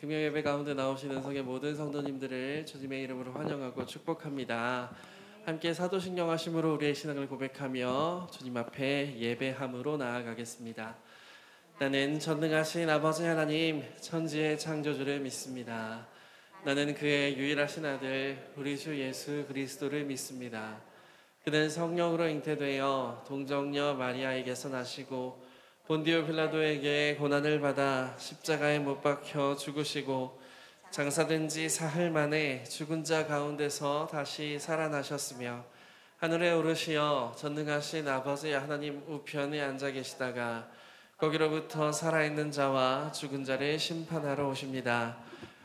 금요 예배 가운데 나오시는 성의 모든 성도님들을 주님의 이름으로 환영하고 축복합니다. 함께 사도신경 하심으로 우리의 신앙을 고백하며 주님 앞에 예배함으로 나아가겠습니다. 나는 전능하신 아버지 하나님 천지의 창조주를 믿습니다. 나는 그의 유일하신 아들 우리 주 예수 그리스도를 믿습니다. 그는 성령으로 잉태되어 동정녀 마리아에게서 나시고 본디오 빌라도에게 고난을 받아 십자가에 못 박혀 죽으시고 장사된 지 사흘 만에 죽은 자 가운데서 다시 살아나셨으며 하늘에 오르시어 전능하신 아버지 하나님 우편에 앉아 계시다가 거기로부터 살아있는 자와 죽은 자를 심판하러 오십니다.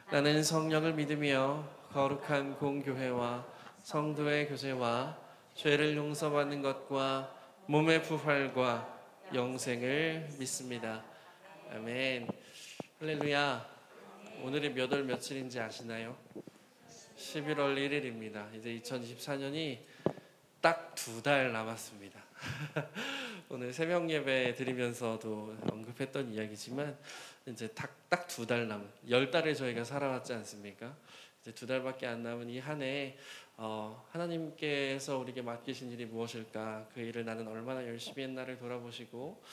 나는 성령을 믿으며 거룩한 공교회와 성도의 교제와 죄를 용서받는 것과 몸의 부활과 영생을 믿습니다. 아멘. 할렐루야. 오늘이 몇 월 며칠인지 아시나요? 11월 1일입니다. 이제 2024년이 딱 2달 남았습니다. 오늘 새벽 예배 드리면서도 언급했던 이야기지만 이제 딱 2달 남은 10달을 저희가 살아왔지 않습니까? 이제 2달밖에 안 남은 이 한 해 하나님께서 우리에게 맡기신 일이 무엇일까? 그 일을 나는 얼마나 열심히 했나를 돌아보시고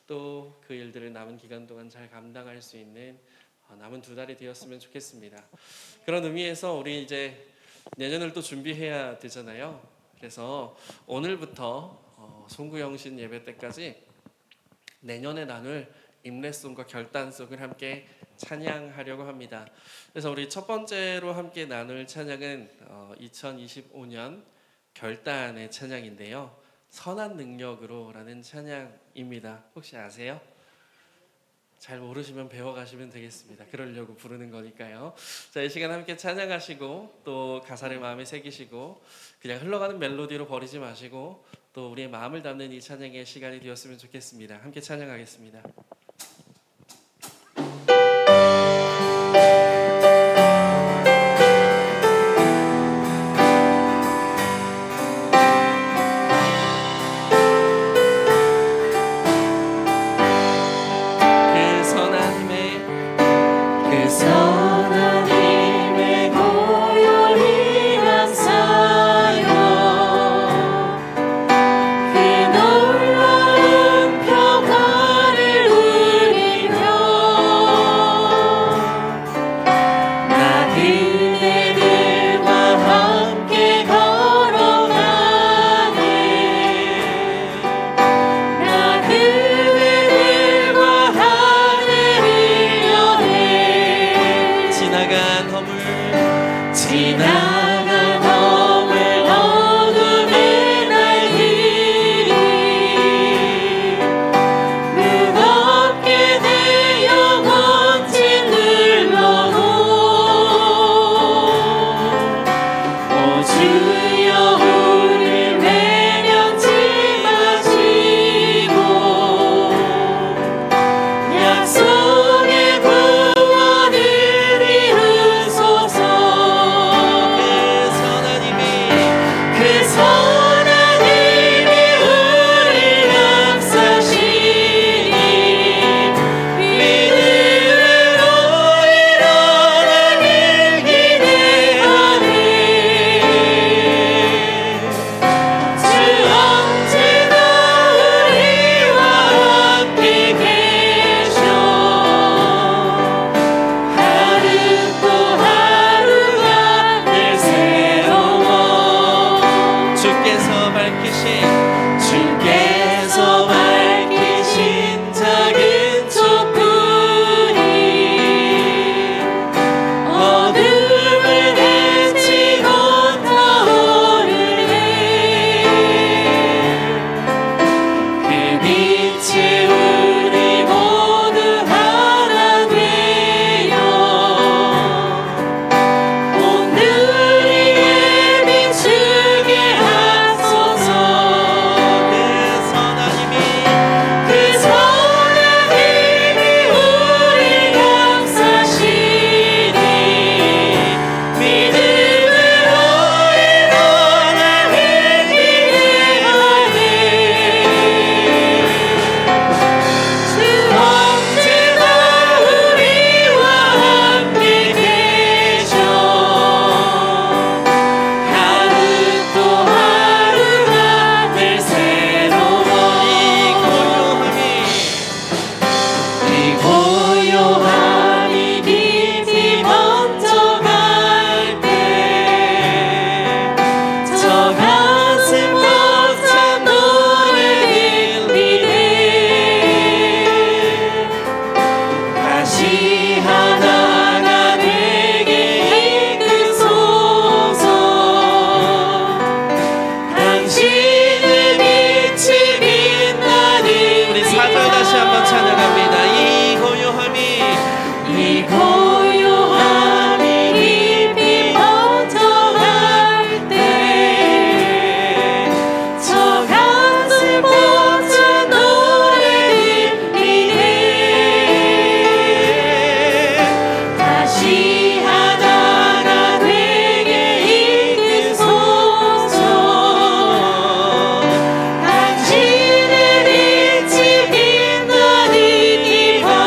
또 그 일들을 남은 기간 동안 잘 감당할 수 있는 남은 2달이 되었으면 좋겠습니다. 그런 의미에서 우리 이제 내년을 또 준비해야 되잖아요. 그래서 오늘부터 송구영신 예배 때까지 내년에 나눌 임례송과 결단송을 함께 찬양하려고 합니다. 그래서 우리 첫 번째로 함께 나눌 찬양은 2025년 결단의 찬양인데요. 선한 능력으로라는 찬양입니다. 혹시 아세요? 잘 모르시면 배워가시면 되겠습니다. 그러려고 부르는 거니까요. 자, 이 시간 함께 찬양하시고 또 가사를 마음에 새기시고 그냥 흘러가는 멜로디로 버리지 마시고 또 우리의 마음을 담는 이 찬양의 시간이 되었으면 좋겠습니다. 함께 찬양하겠습니다. 그 놀라운 평화를 하나가 되게 이끄소서. 당신의 빛이 빛나는 우리 4절 다시 한번 찬양합니다. 이 고요함이 깊이 퍼져갈 때 저 가슴 벅찬 노래 들리네. 다시 하나가 되게 이끄소서. 당신의 빛이 빛나는 이 밤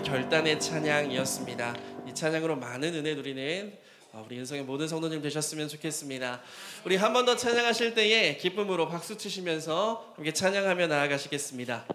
결단의 찬양이었습니다. 이 찬양으로 많은 은혜 누리는 우리 은성의 모든 성도님 되셨으면 좋겠습니다. 우리 한 번 더 찬양하실 때에 기쁨으로 박수 치시면서 함께 찬양하며 나아가시겠습니다.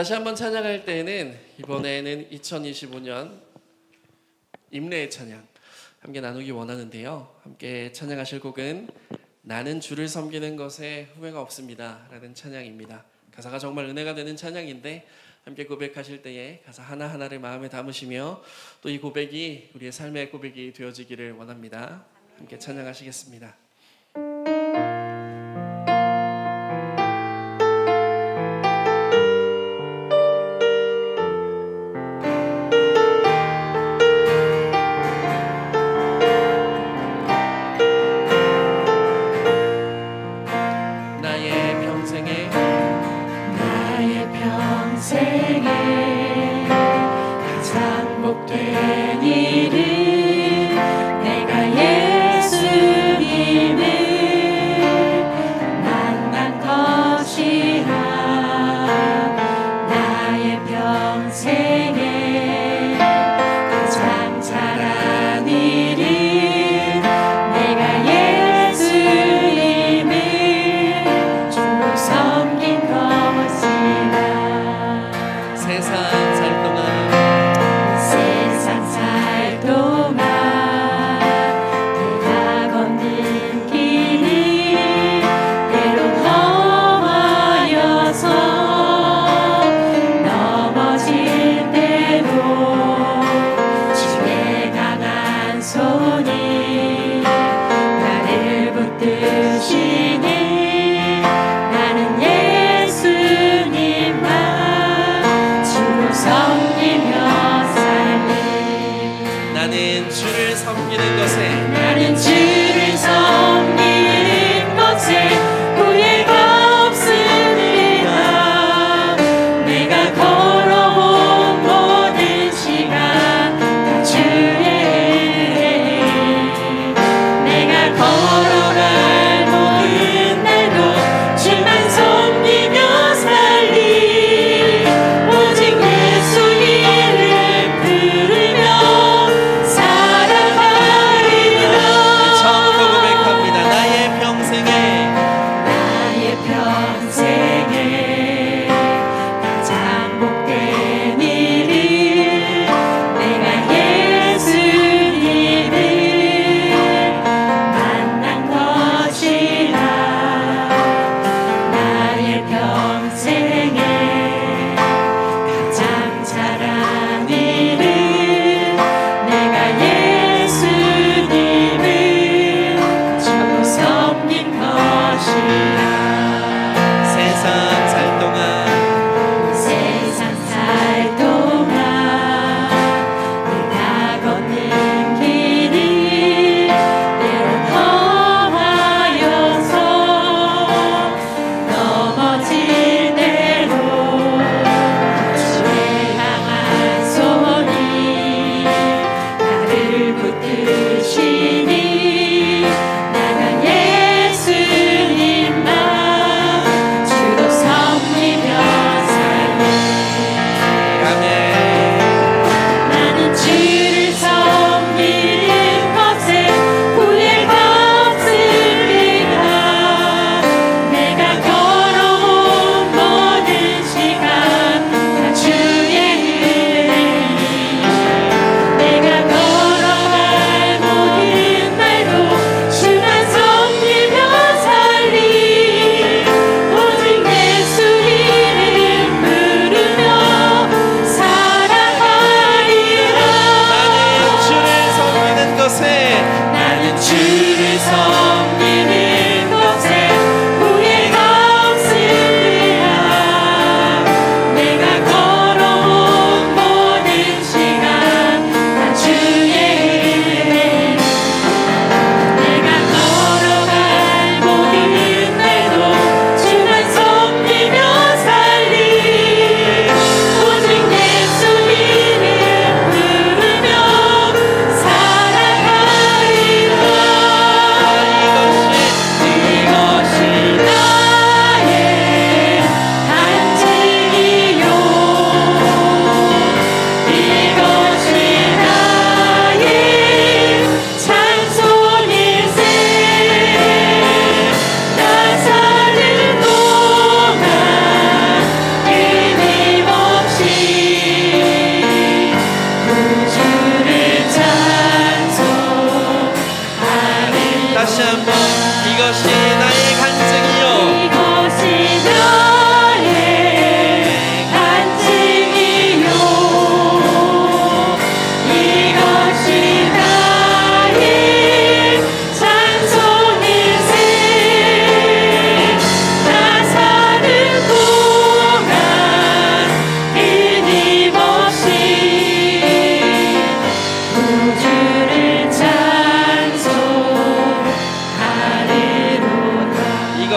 다시 한번 찬양할 때에는 이번에는 2025년 임례의 찬양 함께 나누기 원하는데요. 함께 찬양하실 곡은 나는 주를 섬기는 것에 후회가 없습니다 라는 찬양입니다. 가사가 정말 은혜가 되는 찬양인데 함께 고백하실 때에 가사 하나하나를 마음에 담으시며 또 이 고백이 우리의 삶의 고백이 되어지기를 원합니다. 함께 찬양하시겠습니다.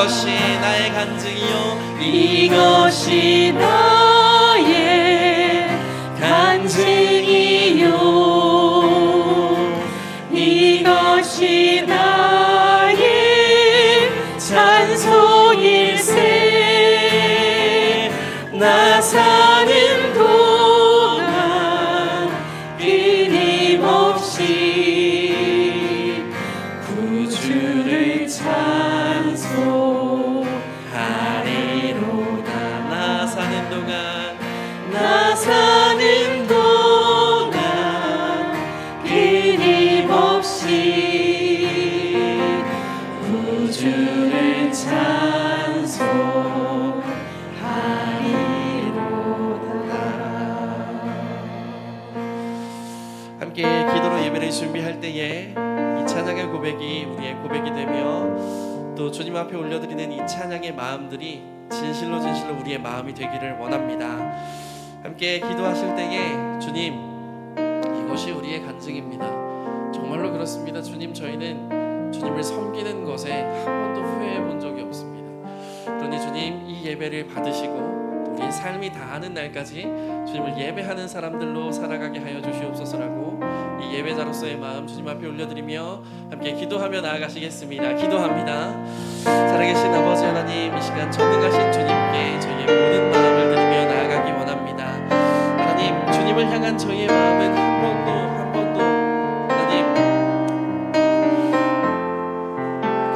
이것이 나의 간증이요 이것이 나의 간증이요 이것이 나의 찬송일세 나 사는 동안 끊임없이 구주를 찬송하리로다 나 사는 동안 끊임없이 구주를 찬송하리로다. 함께 기도로 예배를 준비할 때에 이 찬양의 고백이 우리의 고백이 되며 또 주님 앞에 올려드리는 이 찬양의 마음들이 진실로 우리의 마음이 되기를 원합니다. 함께 기도하실 때에 주님 이것이 우리의 간증입니다. 정말로 그렇습니다. 주님 저희는 주님을 섬기는 것에 한 번도 후회해 본 적이 없습니다. 그러니 주님 이 예배를 받으시고 우리의 삶이 다하는 날까지 주님을 예배하는 사람들로 살아가게 하여 주시옵소서라고 이 예배자로서의 마음 주님 앞에 올려드리며 함께 기도하며 나아가시겠습니다. 기도합니다. 살아계신 아버지 하나님, 이 시간 전능하신 주님께 저희의 모든 마음을 드리며 나아가기 원합니다. 하나님, 주님을 향한 저희의 마음은 한 번도 하나님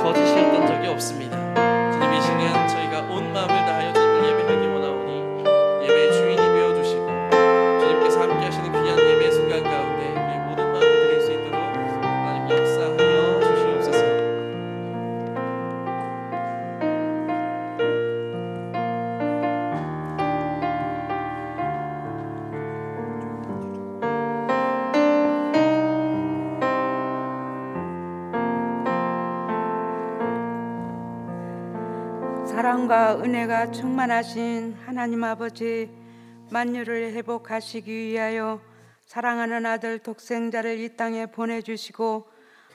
거짓이었던 적이 없습니다. 주님, 이 시간 저희가 온 마음을 다하여 주님을 예배하기 원하오니 예배의 주인이 되어주시고 주님께서 함께 하시는 귀한 예배의 순간 가운데 우리의 모든 마음을 드릴 수 있도록 하나님 역사하여 주시옵소서. 사랑과 은혜가 충만하신 하나님 아버지, 만유를 회복하시기 위하여 사랑하는 아들 독생자를 이 땅에 보내주시고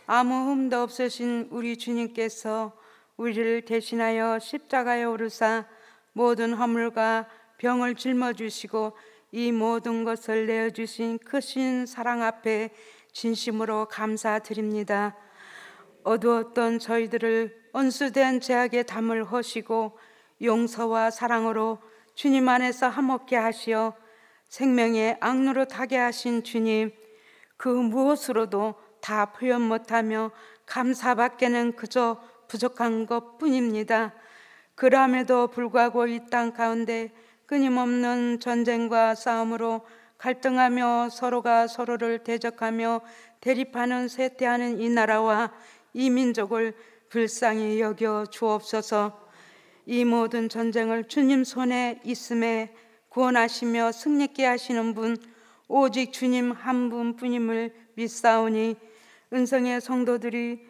아무 흠도 없으신 우리 주님께서 우리를 대신하여 십자가에 오르사 모든 허물과 병을 짊어지시고 이 모든 것을 내어주신 크신 사랑 앞에 진심으로 감사드립니다. 어두웠던 저희들을 온수된 죄악의 담을 허시고 용서와 사랑으로 주님 안에서 화목케 하시어 생명의 악노릇하게 하신 주님, 그 무엇으로도 다 표현 못하며 감사밖에는 그저 부족한 것뿐입니다. 그럼에도 불구하고 이 땅 가운데 끊임없는 전쟁과 싸움으로 갈등하며 서로가 서로를 대적하며 대립하는 쇠퇴하는 이 나라와 이 민족을 불쌍히 여겨 주옵소서. 이 모든 전쟁을 주님 손에 있음에 구원하시며 승리케 하시는 분 오직 주님 한 분뿐임을 믿사오니 은성의 성도들이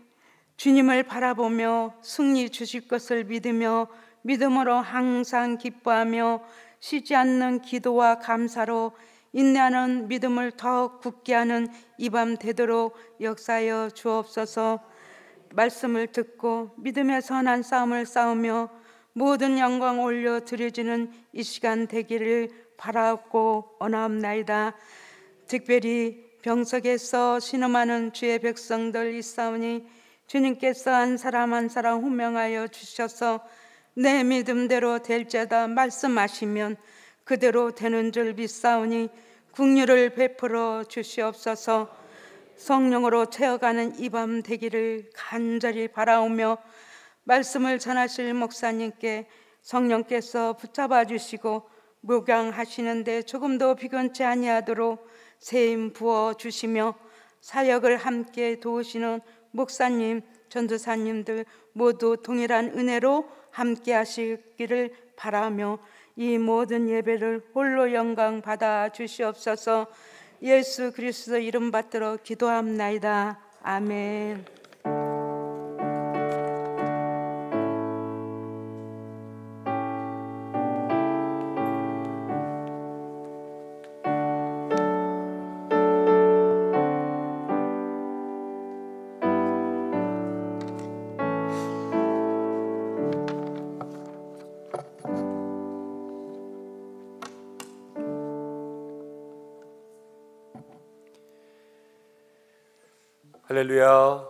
주님을 바라보며 승리 주실 것을 믿으며 믿음으로 항상 기뻐하며 쉬지 않는 기도와 감사로 인내하는 믿음을 더 굳게 하는 이 밤 되도록 역사하여 주옵소서. 말씀을 듣고 믿음의 선한 싸움을 싸우며 모든 영광 올려 드려지는 이 시간 되기를 바라고 원하옵나이다. 특별히 병석에서 신음하는 주의 백성들 있사오니 주님께서 한 사람 한 사람 호명하여 주셔서 내 믿음대로 될지어다 말씀하시면 그대로 되는 줄 믿사오니 긍휼을 베풀어 주시옵소서. 성령으로 채워가는 이 밤 되기를 간절히 바라오며 말씀을 전하실 목사님께 성령께서 붙잡아 주시고 묵양하시는데 조금도 비건치 아니하도록 세임 부어 주시며 사역을 함께 도우시는 목사님, 전도사님들 모두 동일한 은혜로 함께 하시기를 바라며 이 모든 예배를 홀로 영광 받아 주시옵소서. 예수 그리스도 이름 받들어 기도합나이다. 아멘. 할렐루야.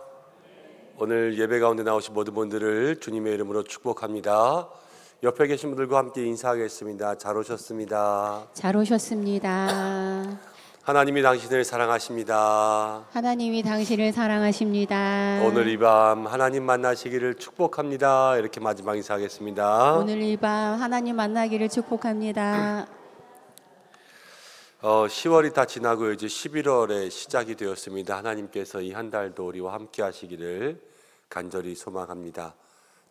오늘 예배 가운데 나오신 모든 분들을 주님의 이름으로 축복합니다. 옆에 계신 분들과 함께 인사하겠습니다. 잘 오셨습니다. 잘 오셨습니다. 하나님이 당신을 사랑하십니다. 하나님이 당신을 사랑하십니다. 오늘 이 밤 하나님 만나시기를 축복합니다. 이렇게 마지막 인사하겠습니다. 오늘 이 밤 하나님 만나기를 축복합니다. 10월이 다 지나고 이제 11월에 시작이 되었습니다. 하나님께서 이 한 달도 우리와 함께 하시기를 간절히 소망합니다.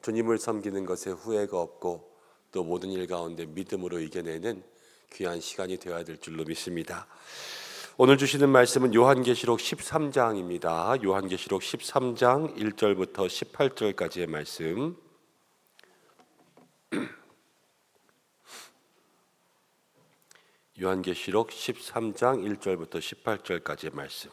주님을 섬기는 것에 후회가 없고 또 모든 일 가운데 믿음으로 이겨내는 귀한 시간이 되어야 될 줄로 믿습니다. 오늘 주시는 말씀은 요한계시록 13장입니다. 요한계시록 13장 1절부터 18절까지의 말씀. 요한계시록 13장 1절부터 18절까지의 말씀.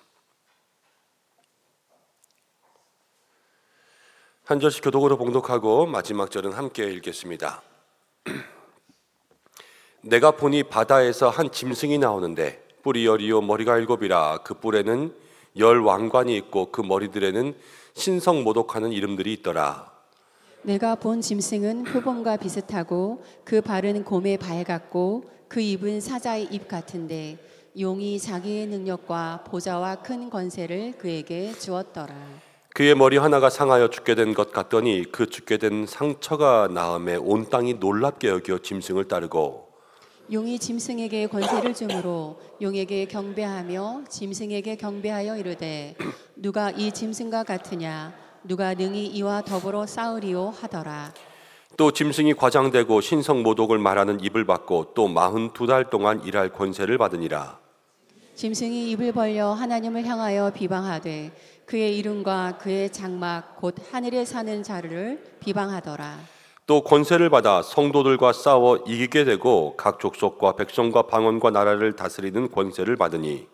한 절씩 교독으로 봉독하고 마지막 절은 함께 읽겠습니다. 내가 보니 바다에서 한 짐승이 나오는데 뿔이 10이요 머리가 7이라 그 뿔에는 10 왕관이 있고 그 머리들에는 신성 모독하는 이름들이 있더라. 내가 본 짐승은 표범과 비슷하고 그 발은 곰의 발 같고 그 입은 사자의 입 같은데 용이 자기의 능력과 보좌와 큰 권세를 그에게 주었더라. 그의 머리 하나가 상하여 죽게 된 것 같더니 그 죽게 된 상처가 나음에 온 땅이 놀랍게 여겨 짐승을 따르고 용이 짐승에게 권세를 주므로 용에게 경배하며 짐승에게 경배하여 이르되 누가 이 짐승과 같으냐 누가 능히 이와 더불어 싸우리요 하더라. 또 짐승이 과장되고 신성 모독을 말하는 입을 받고 또 42달 동안 일할 권세를 받으니라. 짐승이 입을 벌려 하나님을 향하여 비방하되 그의 이름과 그의 장막 곧 하늘에 사는 자를 비방하더라. 또 권세를 받아 성도들과 싸워 이기게 되고 각 족속과 백성과 방언과 나라를 다스리는 권세를 받으니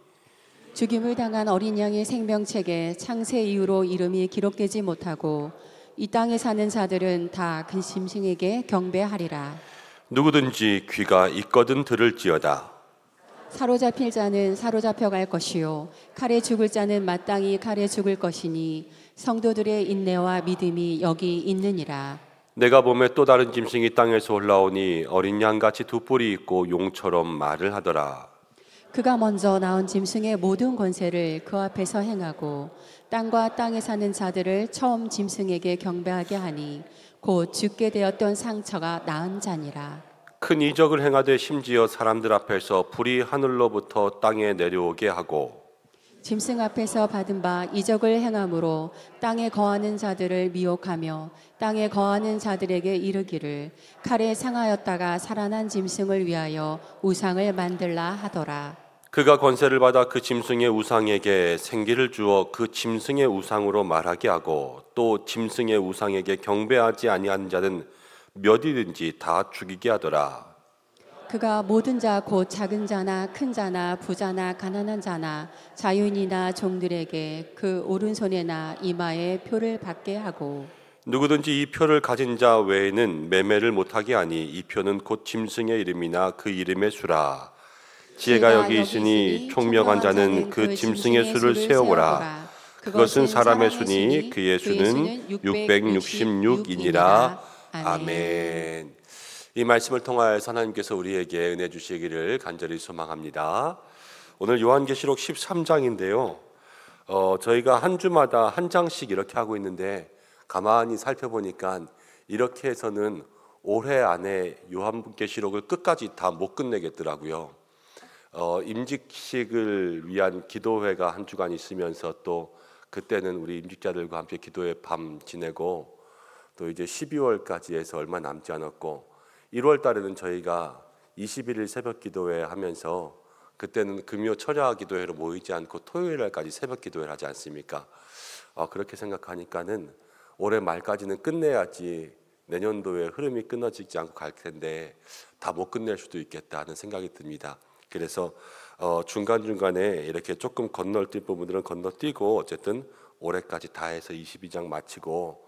죽임을 당한 어린 양의 생명책에 창세 이후로 이름이 기록되지 못하고 이 땅에 사는 자들은 다 그 짐승에게 경배하리라. 누구든지 귀가 있거든 들을지어다. 사로잡힐 자는 사로잡혀 갈 것이요 칼에 죽을 자는 마땅히 칼에 죽을 것이니 성도들의 인내와 믿음이 여기 있느니라. 내가 보매 또 다른 짐승이 땅에서 올라오니 어린 양같이 두 뿔이 있고 용처럼 말을 하더라. 그가 먼저 나온 짐승의 모든 권세를 그 앞에서 행하고 땅과 땅에 사는 자들을 처음 짐승에게 경배하게 하니 곧 죽게 되었던 상처가 나은 자니라. 큰 이적을 행하되 심지어 사람들 앞에서 불이 하늘로부터 땅에 내려오게 하고 짐승 앞에서 받은 바 이적을 행함으로 땅에 거하는 자들을 미혹하며 땅에 거하는 자들에게 이르기를 칼에 상하였다가 살아난 짐승을 위하여 우상을 만들라 하더라. 그가 권세를 받아 그 짐승의 우상에게 생기를 주어 그 짐승의 우상으로 말하게 하고 또 짐승의 우상에게 경배하지 아니하는 자는 몇이든지 다 죽이게 하더라. 그가 모든 자 곧 작은 자나 큰 자나 부자나 가난한 자나 자유인이나 종들에게 그 오른손에나 이마에 표를 받게 하고 누구든지 이 표를 가진 자 외에는 매매를 못하게 하니 이 표는 곧 짐승의 이름이나 그 이름의 수라. 지혜가 여기 있으니 총명한 자는 그 짐승의 수를 세어보라. 그것은 사람의 수니 그의 수는 666이니라. 아멘. 이 말씀을 통하여서 하나님께서 우리에게 은혜 주시기를 간절히 소망합니다. 오늘 요한계시록 13장인데요. 저희가 한 주마다 한 장씩 이렇게 하고 있는데 가만히 살펴보니까 이렇게 해서는 올해 안에 요한계시록을 끝까지 다 못 끝내겠더라고요. 임직식을 위한 기도회가 한 주간 있으면서 또 그때는 우리 임직자들과 함께 기도회 밤 지내고 또 이제 12월까지 해서 얼마 남지 않았고 1월 달에는 저희가 21일 새벽 기도회 하면서 그때는 금요 철야 기도회로 모이지 않고 토요일 날까지 새벽 기도회를 하지 않습니까? 그렇게 생각하니까는 올해 말까지는 끝내야지 내년도에 흐름이 끊어지지 않고 갈 텐데 다 못 끝낼 수도 있겠다 하는 생각이 듭니다. 그래서 중간중간에 이렇게 조금 건너뛸 부분들은 건너뛰고 어쨌든 올해까지 다 해서 22장 마치고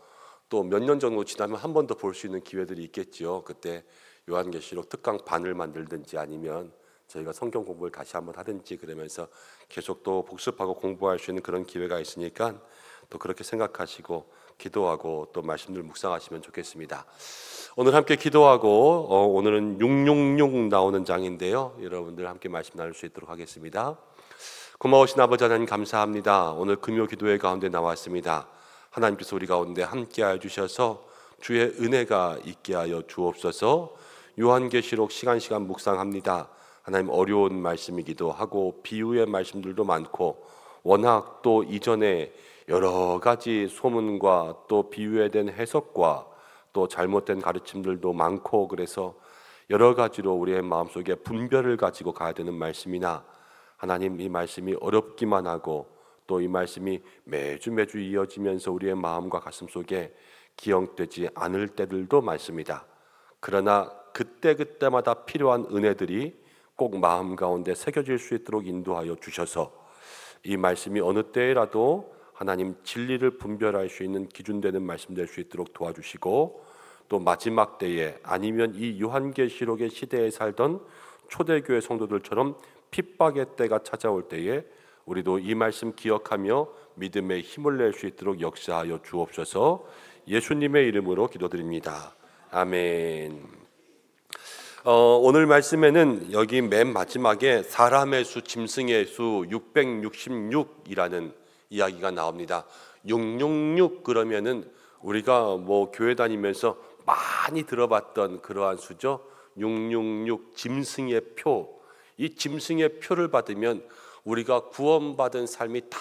또 몇 년 정도 지나면 한 번 더 볼 수 있는 기회들이 있겠지요. 그때 요한계시록 특강 반을 만들든지 아니면 저희가 성경 공부를 다시 한번 하든지 그러면서 계속 또 복습하고 공부할 수 있는 그런 기회가 있으니까 또 그렇게 생각하시고 기도하고 또 말씀들 묵상하시면 좋겠습니다. 오늘 함께 기도하고 오늘은 666 나오는 장인데요. 여러분들 함께 말씀 나눌 수 있도록 하겠습니다. 고마우신 아버지 하나님 감사합니다. 오늘 금요 기도회 가운데 나왔습니다. 하나님께서 우리 가운데 함께하여 주셔서 주의 은혜가 있게 하여 주옵소서. 요한계시록 시간 묵상합니다. 하나님 어려운 말씀이기도 하고 비유의 말씀들도 많고 워낙 또 이전에 여러 가지 소문과 또 비유에 대한 해석과 또 잘못된 가르침들도 많고 그래서 여러 가지로 우리의 마음속에 분별을 가지고 가야 되는 말씀이나 하나님 이 말씀이 어렵기만 하고 또 이 말씀이 매주 이어지면서 우리의 마음과 가슴 속에 기억되지 않을 때들도 많습니다. 그러나 그때마다 필요한 은혜들이 꼭 마음 가운데 새겨질 수 있도록 인도하여 주셔서 이 말씀이 어느 때라도 하나님 진리를 분별할 수 있는 기준되는 말씀 될 수 있도록 도와주시고 또 마지막 때에 아니면 이 요한계시록의 시대에 살던 초대교회 성도들처럼 핍박의 때가 찾아올 때에 우리도 이 말씀 기억하며 믿음의 힘을 낼 수 있도록 역사하여 주옵소서. 예수님의 이름으로 기도드립니다. 아멘. 오늘 말씀에는 여기 맨 마지막에 사람의 수, 짐승의 수 666이라는 이야기가 나옵니다. 666 그러면은 우리가 뭐 교회 다니면서 많이 들어봤던 그러한 수죠. 666 짐승의 표. 이 짐승의 표를 받으면 우리가 구원받은 삶이 다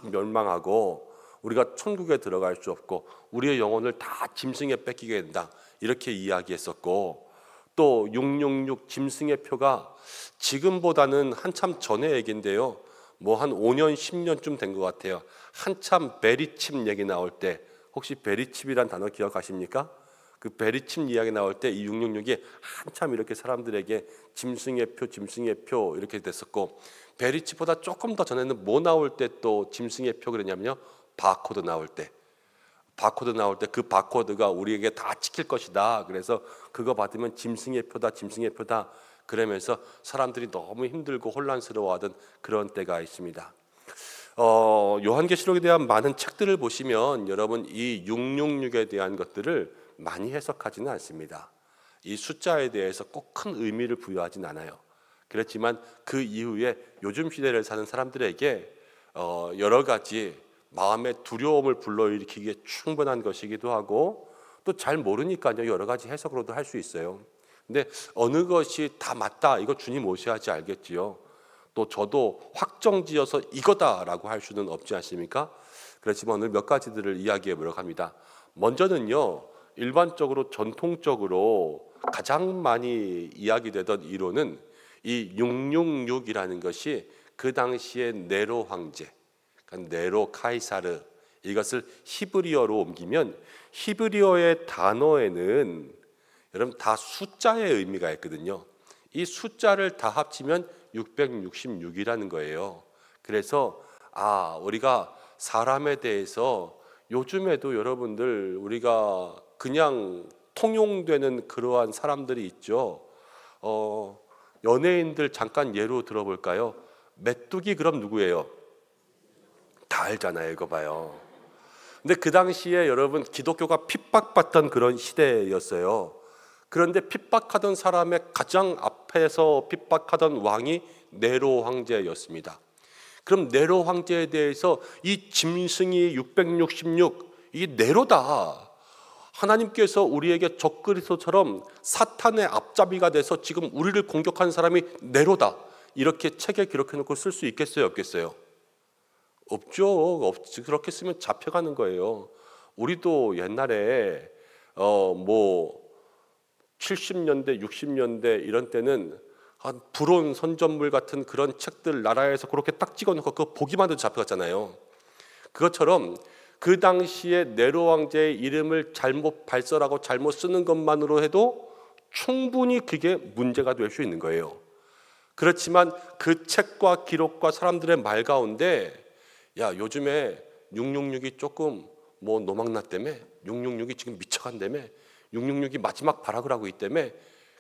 멸망하고 우리가 천국에 들어갈 수 없고 우리의 영혼을 다 짐승에 뺏기게 된다. 이렇게 이야기했었고 또 666 짐승의 표가 지금보다는 한참 전의 얘기인데요. 뭐 한 5년, 10년쯤 된 것 같아요. 한참 베리칩 얘기 나올 때 혹시 베리칩이란 단어 기억하십니까? 그 베리칩 이야기 나올 때 이 666이 한참 이렇게 사람들에게 짐승의 표 이렇게 됐었고 베리칩보다 조금 더 전에는 뭐 나올 때 또 짐승의 표 그랬냐면요. 바코드 나올 때 그 바코드가 우리에게 다 찍힐 것이다. 그래서 그거 받으면 짐승의 표다. 그러면서 사람들이 너무 힘들고 혼란스러워하던 그런 때가 있습니다. 요한계시록에 대한 많은 책들을 보시면 여러분 이 666에 대한 것들을 많이 해석하지는 않습니다. 이 숫자에 대해서 꼭 큰 의미를 부여하진 않아요. 그렇지만 그 이후에 요즘 시대를 사는 사람들에게 여러 가지 마음의 두려움을 불러일으키기에 충분한 것이기도 하고 또 잘 모르니까요 여러 가지 해석으로도 할 수 있어요. 근데 어느 것이 다 맞다 이거 주님 오셔야지 알겠지요. 또 저도 확정지어서 이거다라고 할 수는 없지 않습니까? 그렇지만 오늘 몇 가지들을 이야기해 보려고 합니다. 먼저는요 일반적으로 전통적으로 가장 많이 이야기되던 이론은 이 666이라는 것이 그 당시에 네로 황제, 그러니까 네로 카이사르 이것을 히브리어로 옮기면 히브리어의 단어에는 여러분 다 숫자의 의미가 있거든요. 이 숫자를 다 합치면 666이라는 거예요. 그래서 우리가 사람에 대해서 요즘에도 여러분들 우리가 그냥 통용되는 그러한 사람들이 있죠. 연예인들 잠깐 예로 들어볼까요? 메뚜기 그럼 누구예요? 다 알잖아요. 이거 봐요. 근데 그 당시에 여러분 기독교가 핍박받던 그런 시대였어요. 그런데 핍박하던 사람의 가장 앞에서 핍박하던 왕이 네로 황제였습니다. 그럼 네로 황제에 대해서 이 짐승이 666, 이 네로다. 하나님께서 우리에게 적그리스도처럼 사탄의 앞잡이가 돼서 지금 우리를 공격하는 사람이 네로다. 이렇게 책에 기록해놓고 쓸 수 있겠어요? 없겠어요? 없죠. 그렇게 쓰면 잡혀가는 거예요. 우리도 옛날에 70년대, 60년대 이런 때는 한 불온 선전물 같은 그런 책들 나라에서 그렇게 딱 찍어놓고 그거 보기만 해도 잡혀갔잖아요. 그것처럼 그 당시에 네로 왕제의 이름을 잘못 발설하고 잘못 쓰는 것만으로 해도 충분히 그게 문제가 될 수 있는 거예요. 그렇지만 그 책과 기록과 사람들의 말 가운데 요즘에 666이 조금 노망났다며 666이 지금 미쳐간다며 666이 마지막 발악을 하고 있다며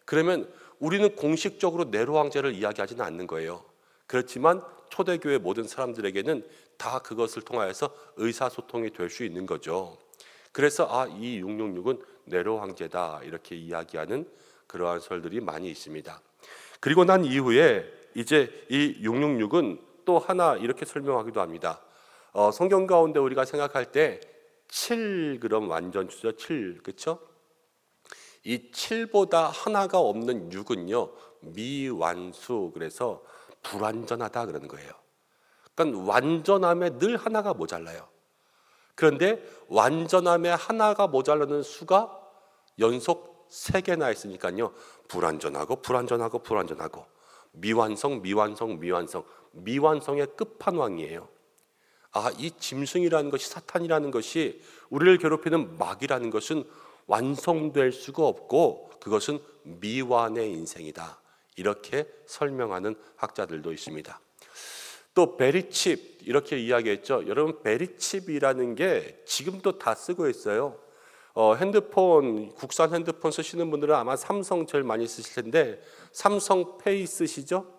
그러면 우리는 공식적으로 네로 황제를 이야기하지는 않는 거예요. 그렇지만 초대교회 모든 사람들에게는 다 그것을 통하여서 의사소통이 될 수 있는 거죠. 그래서 이 666은 네로 황제다 이렇게 이야기하는 그러한 설들이 많이 있습니다. 그리고 난 이후에 이제 이 666은 또 하나 이렇게 설명하기도 합니다. 성경 가운데 우리가 생각할 때 7그럼 완전수죠. 7, 그렇죠? 이 7보다 하나가 없는 6은요 미완수, 그래서 불완전하다 그러는 거예요. 그러니까 완전함에 늘 하나가 모자라요. 그런데 완전함에 하나가 모자라는 수가 연속 3개나 있으니까요 불완전하고 불완전하고 불완전하고 미완성 미완성 미완성, 미완성의 끝판왕이에요. 이 짐승이라는 것이, 사탄이라는 것이, 우리를 괴롭히는 마귀라는 것은 완성될 수가 없고 그것은 미완의 인생이다 이렇게 설명하는 학자들도 있습니다. 또 베리칩 이렇게 이야기했죠. 여러분 베리칩이라는 게 지금도 다 쓰고 있어요. 핸드폰, 국산 핸드폰 쓰시는 분들은 아마 삼성 제일 많이 쓰실 텐데 삼성페이 쓰시죠?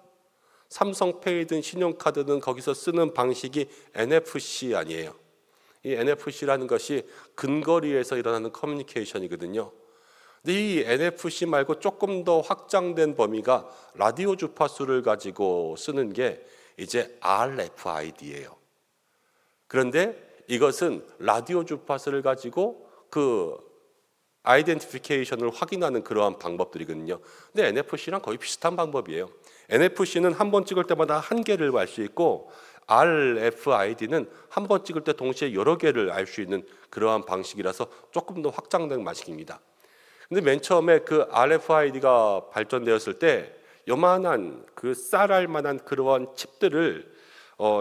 삼성페이든 신용카드든 거기서 쓰는 방식이 NFC 아니에요. 이 NFC라는 것이 근거리에서 일어나는 커뮤니케이션이거든요. 근데 이 NFC 말고 조금 더 확장된 범위가 라디오 주파수를 가지고 쓰는 게 이제 RFID예요. 그런데 이것은 라디오 주파수를 가지고 그 아이덴티피케이션을 확인하는 그러한 방법들이거든요. 근데 NFC랑 거의 비슷한 방법이에요. NFC는 한 번 찍을 때마다 한 개를 알 수 있고 RFID는 한 번 찍을 때 동시에 여러 개를 알 수 있는 그러한 방식이라서 조금 더 확장된 방식입니다. 근데 맨 처음에 그 RFID가 발전되었을 때 요만한 그 쌀알 만한 그러한 칩들을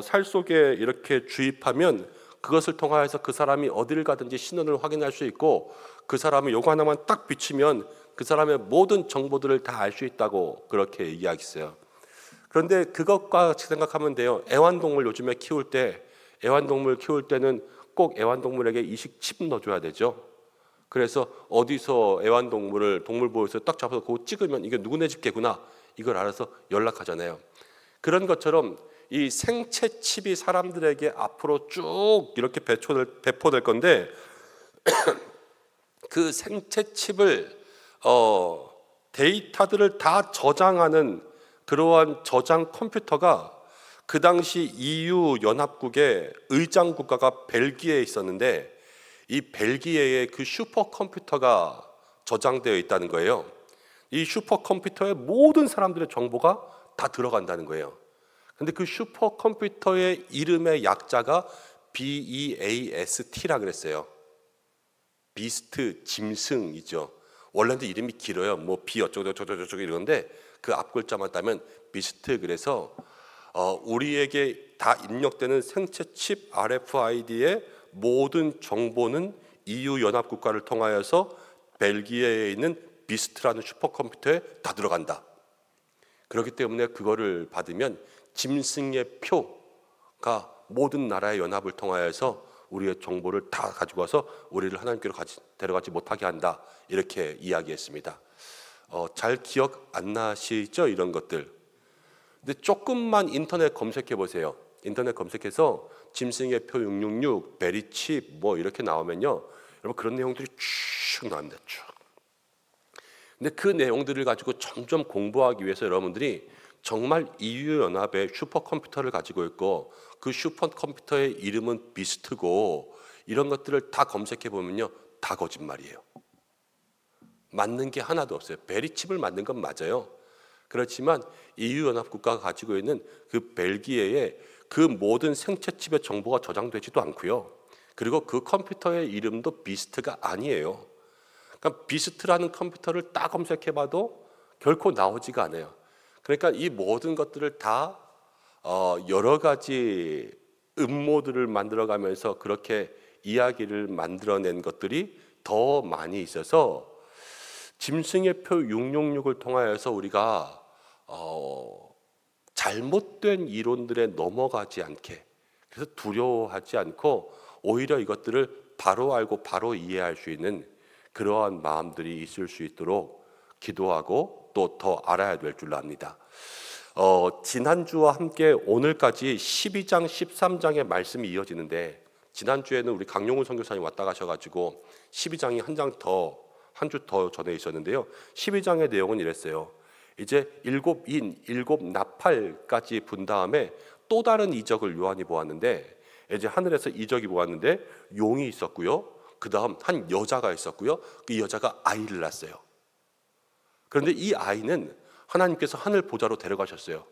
살 속에 이렇게 주입하면 그것을 통하여서 그 사람이 어디를 가든지 신원을 확인할 수 있고 그 사람이 요거 하나만 딱 비치면 그 사람의 모든 정보들을 다 알 수 있다고 그렇게 이야기했어요. 그런데 그것과 같이 생각하면 돼요. 애완동물 요즘에 키울 때, 애완동물 키울 때는 꼭 애완동물에게 이식칩 넣어줘야 되죠. 그래서 어디서 애완동물을 동물보호소에 딱 잡아서 그거 찍으면 이게 누구네 집 개구나 이걸 알아서 연락하잖아요. 그런 것처럼 이 생체 칩이 사람들에게 앞으로 쭉 이렇게 배포될 건데 그 생체 칩을 데이터들을 다 저장하는 그러한 저장 컴퓨터가 그 당시 EU 연합국의 의장 국가가 벨기에에 있었는데 이 벨기에에 그 슈퍼컴퓨터가 저장되어 있다는 거예요. 이 슈퍼컴퓨터에 모든 사람들의 정보가 다 들어간다는 거예요. 근데 그 슈퍼컴퓨터의 이름의 약자가 BEAST라 그랬어요. 비스트, 짐승이죠. 원래는 이름이 길어요. 뭐 비 어쩌고 저쩌고 이런데 그 앞 글자만 따면 비스트. 그래서 우리에게 다 입력되는 생체 칩 RFID의 모든 정보는 EU 연합 국가를 통하여서 벨기에에 있는 비스트라는 슈퍼컴퓨터에 다 들어간다. 그렇기 때문에 그거를 받으면 짐승의 표가 모든 나라의 연합을 통하여서 우리의 정보를 다 가지고 와서 우리를 하나님께로 데려가지 못하게 한다. 이렇게 이야기했습니다. 잘 기억 안 나시죠? 이런 것들. 근데 조금만 인터넷 검색해 보세요. 인터넷 검색해서 짐승의 표 666, 베리칩 뭐 이렇게 나오면요. 여러분 그런 내용들이 쭉 나옵니다. 쭉. 근데 그 내용들을 가지고 점점 공부하기 위해서 여러분들이 정말 EU 연합의 슈퍼컴퓨터를 가지고 있고 그 슈퍼컴퓨터의 이름은 비스트고 이런 것들을 다 검색해 보면요. 다 거짓말이에요. 맞는 게 하나도 없어요. 베리칩을 만든 건 맞아요. 그렇지만 EU 연합 국가가 가지고 있는 그 벨기에에 그 모든 생체 칩의 정보가 저장되지도 않고요. 그리고 그 컴퓨터의 이름도 비스트가 아니에요. 그러니까 비스트라는 컴퓨터를 딱 검색해봐도 결코 나오지가 않아요. 그러니까 이 모든 것들을 다 여러 가지 음모들을 만들어가면서 그렇게 이야기를 만들어낸 것들이 더 많이 있어서 짐승의 표 666을 통하여서 우리가 잘못된 이론들에 넘어가지 않게, 그래서 두려워하지 않고 오히려 이것들을 바로 알고 바로 이해할 수 있는 그러한 마음들이 있을 수 있도록 기도하고 또 더 알아야 될 줄로 압니다. 지난주와 함께 오늘까지 12장, 13장의 말씀이 이어지는데, 지난주에는 우리 강용훈 선교사님 왔다 가셔가지고 12장이 한 주 더 전에 있었는데요. 12장의 내용은 이랬어요. 이제 7인, 7나팔까지 분 다음에 또 다른 이적을 요한이 보았는데, 이제 하늘에서 이적이 보았는데 용이 있었고요. 그 다음 한 여자가 있었고요. 그 여자가 아이를 낳았어요. 그런데 이 아이는 하나님께서 하늘 보좌로 데려가셨어요.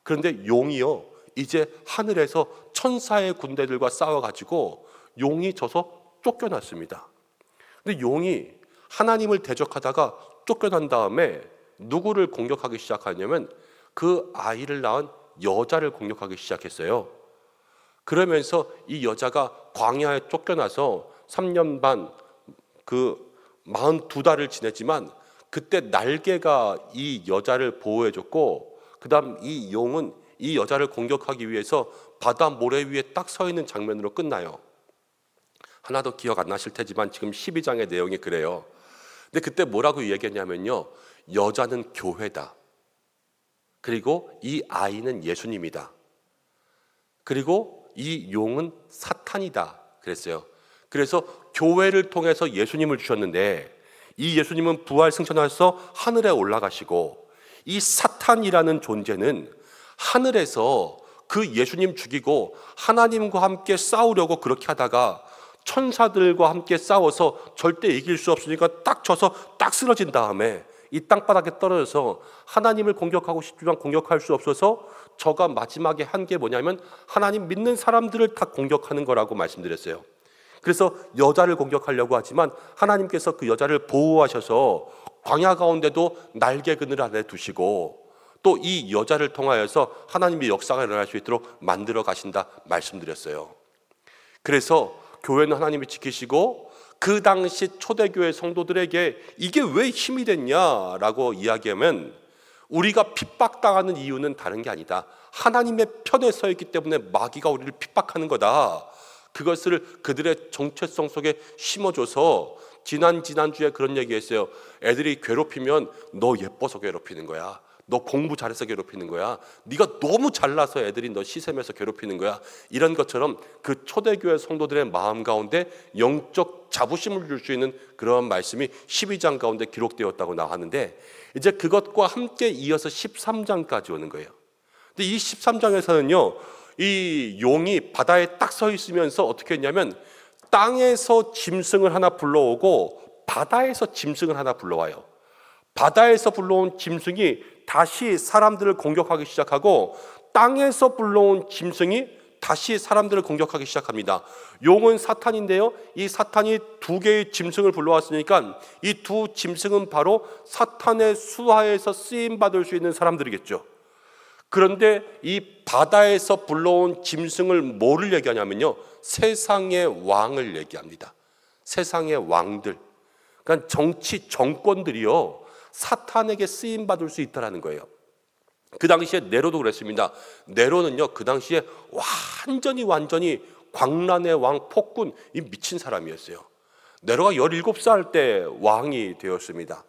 그런데 용이요, 이제 하늘에서 천사의 군대들과 싸워가지고 용이 져서 쫓겨났습니다. 근데 용이 하나님을 대적하다가 쫓겨난 다음에 누구를 공격하기 시작하냐면 그 아이를 낳은 여자를 공격하기 시작했어요. 그러면서 이 여자가 광야에 쫓겨나서 3년 반 42달을 지냈지만, 그때 날개가 이 여자를 보호해줬고, 그 다음 이 용은 이 여자를 공격하기 위해서 바다 모래 위에 딱 서 있는 장면으로 끝나요. 하나도 기억 안 나실 테지만 지금 12장의 내용이 그래요. 근데 그때 뭐라고 얘기했냐면요, 여자는 교회다, 그리고 이 아이는 예수님이다, 그리고 이 용은 사탄이다 그랬어요. 그래서 교회를 통해서 예수님을 주셨는데, 이 예수님은 부활 승천하셔서 하늘에 올라가시고, 이 사탄이라는 존재는 하늘에서 그 예수님 죽이고 하나님과 함께 싸우려고 그렇게 하다가 천사들과 함께 싸워서 절대 이길 수 없으니까 딱 쳐서 딱 쓰러진 다음에 이 땅바닥에 떨어져서 하나님을 공격하고 싶지만 공격할 수 없어서 저가 마지막에 한 게 뭐냐면 하나님 믿는 사람들을 다 공격하는 거라고 말씀드렸어요. 그래서 여자를 공격하려고 하지만 하나님께서 그 여자를 보호하셔서 광야 가운데도 날개 그늘 아래 두시고, 또 이 여자를 통하여서 하나님의 역사가 일어날 수 있도록 만들어 가신다 말씀드렸어요. 그래서 교회는 하나님이 지키시고, 그 당시 초대교회 성도들에게 이게 왜 힘이 됐냐라고 이야기하면, 우리가 핍박당하는 이유는 다른 게 아니다, 하나님의 편에 서 있기 때문에 마귀가 우리를 핍박하는 거다, 그것을 그들의 정체성 속에 심어줘서 지난주에 그런 얘기했어요. 애들이 괴롭히면 너 예뻐서 괴롭히는 거야, 너 공부 잘해서 괴롭히는 거야, 네가 너무 잘나서 애들이 너 시샘해서 괴롭히는 거야, 이런 것처럼 그 초대교회 성도들의 마음 가운데 영적 자부심을 줄 수 있는 그런 말씀이 12장 가운데 기록되었다고 나왔는데, 이제 그것과 함께 이어서 13장까지 오는 거예요. 근데 이 13장에서는요, 이 용이 바다에 딱 서 있으면서 어떻게 했냐면 땅에서 짐승을 하나 불러오고 바다에서 짐승을 하나 불러와요. 바다에서 불러온 짐승이 다시 사람들을 공격하기 시작하고, 땅에서 불러온 짐승이 다시 사람들을 공격하기 시작합니다. 용은 사탄인데요, 이 사탄이 2개의 짐승을 불러왔으니까 이 2 짐승은 바로 사탄의 수하에서 쓰임받을 수 있는 사람들이겠죠. 그런데 이 바다에서 불러온 짐승을 뭐를 얘기하냐면요, 세상의 왕을 얘기합니다. 세상의 왕들, 그러니까 정권들이요, 사탄에게 쓰임받을 수 있다는 거예요. 그 당시에 네로도 그랬습니다. 네로는요, 그 당시에 완전히 광란의 왕, 폭군, 이 미친 사람이었어요. 네로가 17살 때 왕이 되었습니다.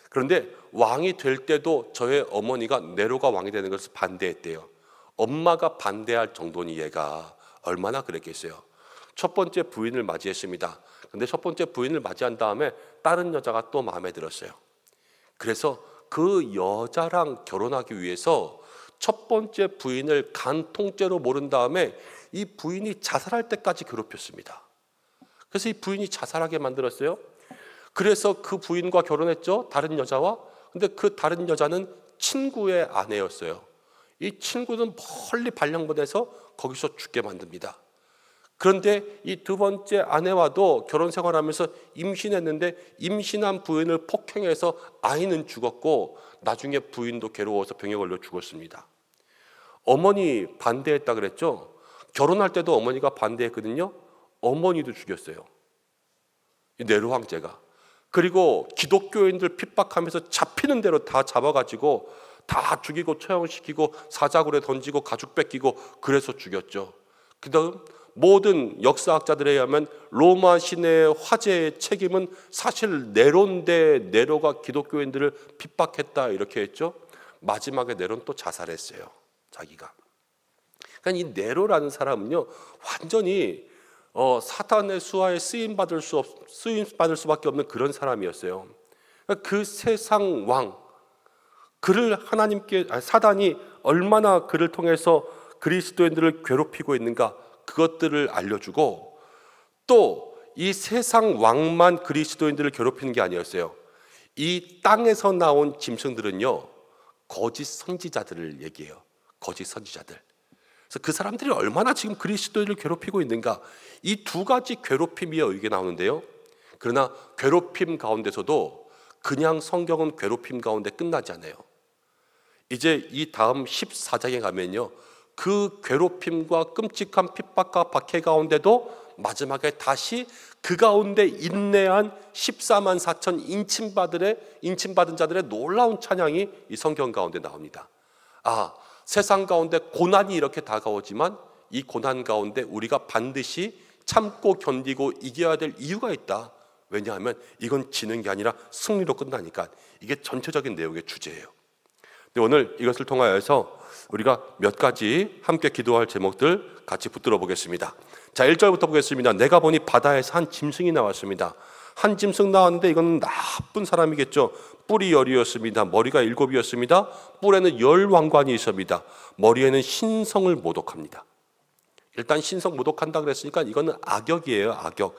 그런데 왕이 될 때도 저의 어머니가 네로가 왕이 되는 것을 반대했대요. 엄마가 반대할 정도니 얘가 얼마나 그랬겠어요. 첫 번째 부인을 맞이했습니다. 그런데 첫 번째 부인을 맞이한 다음에 다른 여자가 또 마음에 들었어요. 그래서 그 여자랑 결혼하기 위해서 첫 번째 부인을 간 통째로 모른 다음에 이 부인이 자살할 때까지 괴롭혔습니다. 그래서 이 부인이 자살하게 만들었어요. 그래서 그 부인과 결혼했죠, 다른 여자와. 근데 그 다른 여자는 친구의 아내였어요. 이 친구는 멀리 발령 보내서 거기서 죽게 만듭니다. 그런데 이 2번째 아내와도 결혼 생활하면서 임신했는데, 임신한 부인을 폭행해서 아이는 죽었고 나중에 부인도 괴로워서 병에 걸려 죽었습니다. 어머니 반대했다 그랬죠. 결혼할 때도 어머니가 반대했거든요. 어머니도 죽였어요, 이 네로 황제가. 그리고 기독교인들 핍박하면서 잡히는 대로 다 잡아가지고 다 죽이고 처형시키고 사자굴에 던지고 가죽 뺏기고 그래서 죽였죠. 그 다음 모든 역사학자들에 의하면 로마 시내의 화재의 책임은 사실 네로인데 네로가 기독교인들을 핍박했다 이렇게 했죠. 마지막에 네로는 또 자살했어요. 자기가. 그러니까 이 네로라는 사람은요 완전히 사탄의 수하에 쓰임 받을 수밖에 없는 그런 사람이었어요. 그러니까 그 세상 왕 그를 사단이 얼마나 그를 통해서 그리스도인들을 괴롭히고 있는가 그것들을 알려주고 또 이 세상 왕만 그리스도인들을 괴롭히는 게 아니었어요. 이 땅에서 나온 짐승들은요 거짓 선지자들을 얘기해요. 거짓 선지자들. 그래서 그 사람들이 얼마나 지금 그리스도인을 괴롭히고 있는가 이 두 가지 괴롭힘이 여기에 나오는데요. 그러나 괴롭힘 가운데서도 그냥 성경은 괴롭힘 가운데 끝나지 않아요. 이제 이 다음 14장에 가면요 그 괴롭힘과 끔찍한 핍박과 박해 가운데도 마지막에 다시 그 가운데 인내한 14만 4천 인침받은 자들의 놀라운 찬양이 이 성경 가운데 나옵니다. 세상 가운데 고난이 이렇게 다가오지만 이 고난 가운데 우리가 반드시 참고 견디고 이겨야 될 이유가 있다. 왜냐하면 이건 지는 게 아니라 승리로 끝나니까. 이게 전체적인 내용의 주제예요. 근데 오늘 이것을 통하여서 우리가 몇 가지 함께 기도할 제목들 같이 붙들어 보겠습니다. 자, 1절부터 보겠습니다. 내가 보니 바다에서 한 짐승이 나왔습니다. 한 짐승 나왔는데 이건 나쁜 사람이겠죠. 뿔이 10이었습니다. 머리가 7이었습니다. 뿔에는 10왕관이 있습니다. 머리에는 신성을 모독합니다. 일단 신성 모독한다 그랬으니까 이거는 악역이에요. 악역.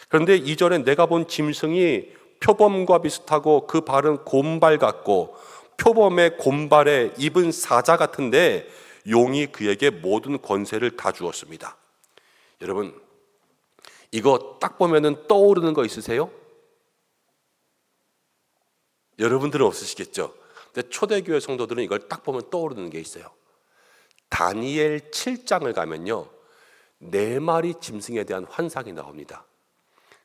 그런데 2절에 내가 본 짐승이 표범과 비슷하고 그 발은 곰발 같고 표범의 곰발에 입은 사자 같은데 용이 그에게 모든 권세를 다 주었습니다. 여러분 이거 딱 보면은 떠오르는 거 있으세요? 여러분들은 없으시겠죠. 근데 초대교회 성도들은 이걸 딱 보면 떠오르는 게 있어요. 다니엘 7장을 가면요 4마리 짐승에 대한 환상이 나옵니다.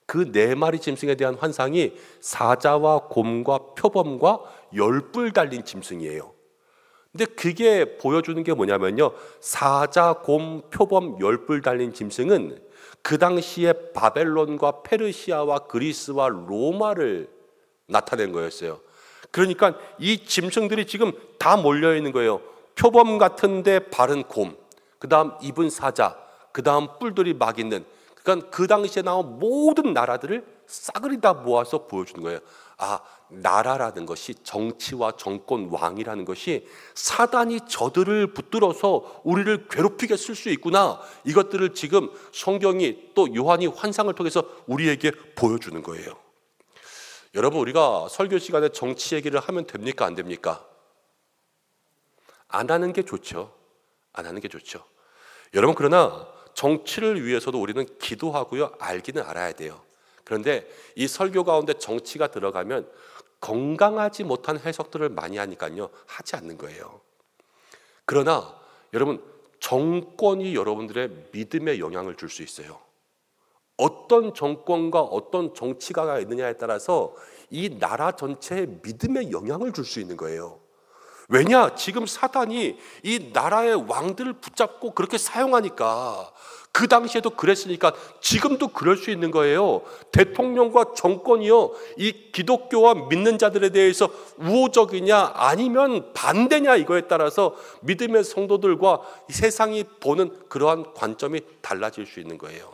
그 4마리 짐승에 대한 환상이 사자와 곰과 표범과 10뿔 달린 짐승이에요. 근데 그게 보여주는 게 뭐냐면요 사자, 곰, 표범, 10뿔 달린 짐승은 그 당시에 바벨론과 페르시아와 그리스와 로마를 나타낸 거였어요. 그러니까 이 짐승들이 지금 다 몰려있는 거예요. 표범 같은데 발은 곰, 그 다음 입은 사자, 그 다음 뿔들이 막 있는, 그러니까 그 당시에 나온 모든 나라들을 싸그리 다 모아서 보여주는 거예요. 나라라는 것이 정치와 정권, 왕이라는 것이 사단이 저들을 붙들어서 우리를 괴롭히게 쓸 수 있구나. 이것들을 지금 성경이 또 요한이 환상을 통해서 우리에게 보여주는 거예요. 여러분 우리가 설교 시간에 정치 얘기를 하면 됩니까? 안 됩니까? 안 하는 게 좋죠. 안 하는 게 좋죠. 여러분 그러나 정치를 위해서도 우리는 기도하고요. 알기는 알아야 돼요. 그런데 이 설교 가운데 정치가 들어가면 건강하지 못한 해석들을 많이 하니까요. 하지 않는 거예요. 그러나 여러분 정권이 여러분들의 믿음에 영향을 줄 수 있어요. 어떤 정권과 어떤 정치가가 있느냐에 따라서 이 나라 전체에 믿음에 영향을 줄 수 있는 거예요. 왜냐? 지금 사단이 이 나라의 왕들을 붙잡고 그렇게 사용하니까 그 당시에도 그랬으니까 지금도 그럴 수 있는 거예요. 대통령과 정권이요 이 기독교와 믿는 자들에 대해서 우호적이냐 아니면 반대냐 이거에 따라서 믿음의 성도들과 세상이 보는 그러한 관점이 달라질 수 있는 거예요.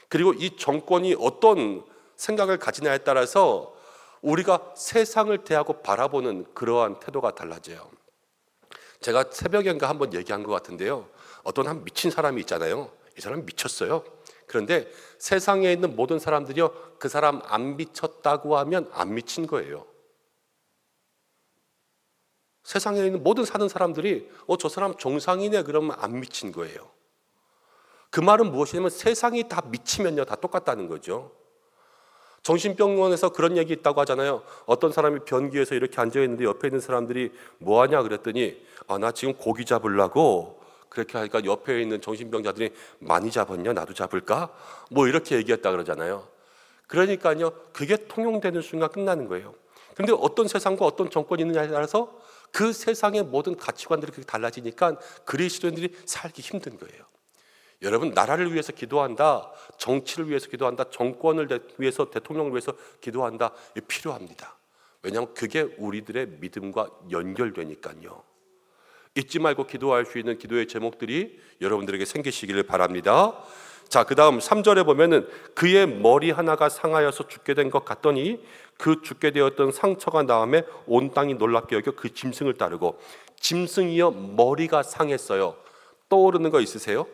그리고 이 정권이 어떤 생각을 가지냐에 따라서 우리가 세상을 대하고 바라보는 그러한 태도가 달라져요. 제가 새벽엔가 한번 얘기한 것 같은데요. 어떤 한 미친 사람이 있잖아요. 이 사람 미쳤어요. 그런데 세상에 있는 모든 사람들이요 그 사람 안 미쳤다고 하면 안 미친 거예요. 세상에 있는 모든 사는 사람들이 저 사람 정상이네 그러면 안 미친 거예요. 그 말은 무엇이냐면 세상이 다 미치면요 다 똑같다는 거죠. 정신병원에서 그런 얘기 있다고 하잖아요. 어떤 사람이 변기에서 이렇게 앉아있는데 옆에 있는 사람들이 뭐하냐 그랬더니 나 지금 고기 잡으려고. 그렇게 하니까 옆에 있는 정신병자들이 많이 잡았냐 나도 잡을까? 뭐 이렇게 얘기했다 그러잖아요. 그러니까요 그게 통용되는 순간 끝나는 거예요. 그런데 어떤 세상과 어떤 정권이 있느냐에 따라서 그 세상의 모든 가치관들이 그렇게 달라지니까 그리스도인들이 살기 힘든 거예요. 여러분, 나라를 위해서 기도한다, 정치를 위해서 기도한다, 정권을 위해서, 대통령을 위해서 기도한다, 이게 필요합니다. 왜냐하면 그게 우리들의 믿음과 연결되니까요. 잊지 말고 기도할 수 있는 기도의 제목들이 여러분들에게 생기시기를 바랍니다. 자, 그 다음 3절에 보면은 그의 머리 하나가 상하여서 죽게 된 것 같더니 그 죽게 되었던 상처가 나음에 온 땅이 놀랍게 여겨 그 짐승을 따르고. 짐승이여 머리가 상했어요. 떠오르는 거 있으세요?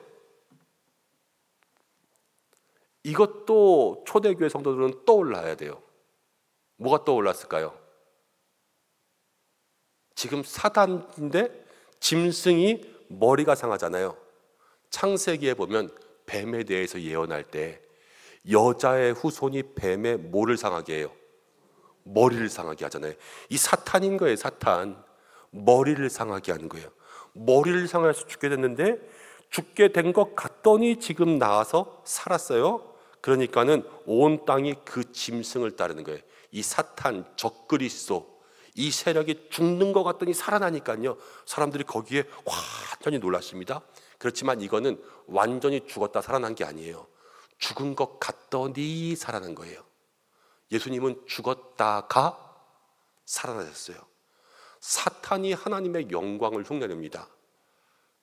이것도 초대교회 성도들은 떠올라야 돼요. 뭐가 떠올랐을까요? 지금 사단인데 짐승이 머리가 상하잖아요. 창세기에 보면 뱀에 대해서 예언할 때 여자의 후손이 뱀의 뭐를 상하게 해요? 머리를 상하게 하잖아요. 이 사탄인 거예요. 사탄. 머리를 상하게 하는 거예요. 머리를 상해서 죽게 됐는데 죽게 된 것 같더니 지금 나와서 살았어요. 그러니까는 온 땅이 그 짐승을 따르는 거예요. 이 사탄, 적그리스도, 이 세력이 죽는 것 같더니 살아나니까요, 사람들이 거기에 완전히 놀랐습니다. 그렇지만 이거는 완전히 죽었다 살아난 게 아니에요. 죽은 것 같더니 살아난 거예요. 예수님은 죽었다가 살아나셨어요. 사탄이 하나님의 영광을 흉내냅니다.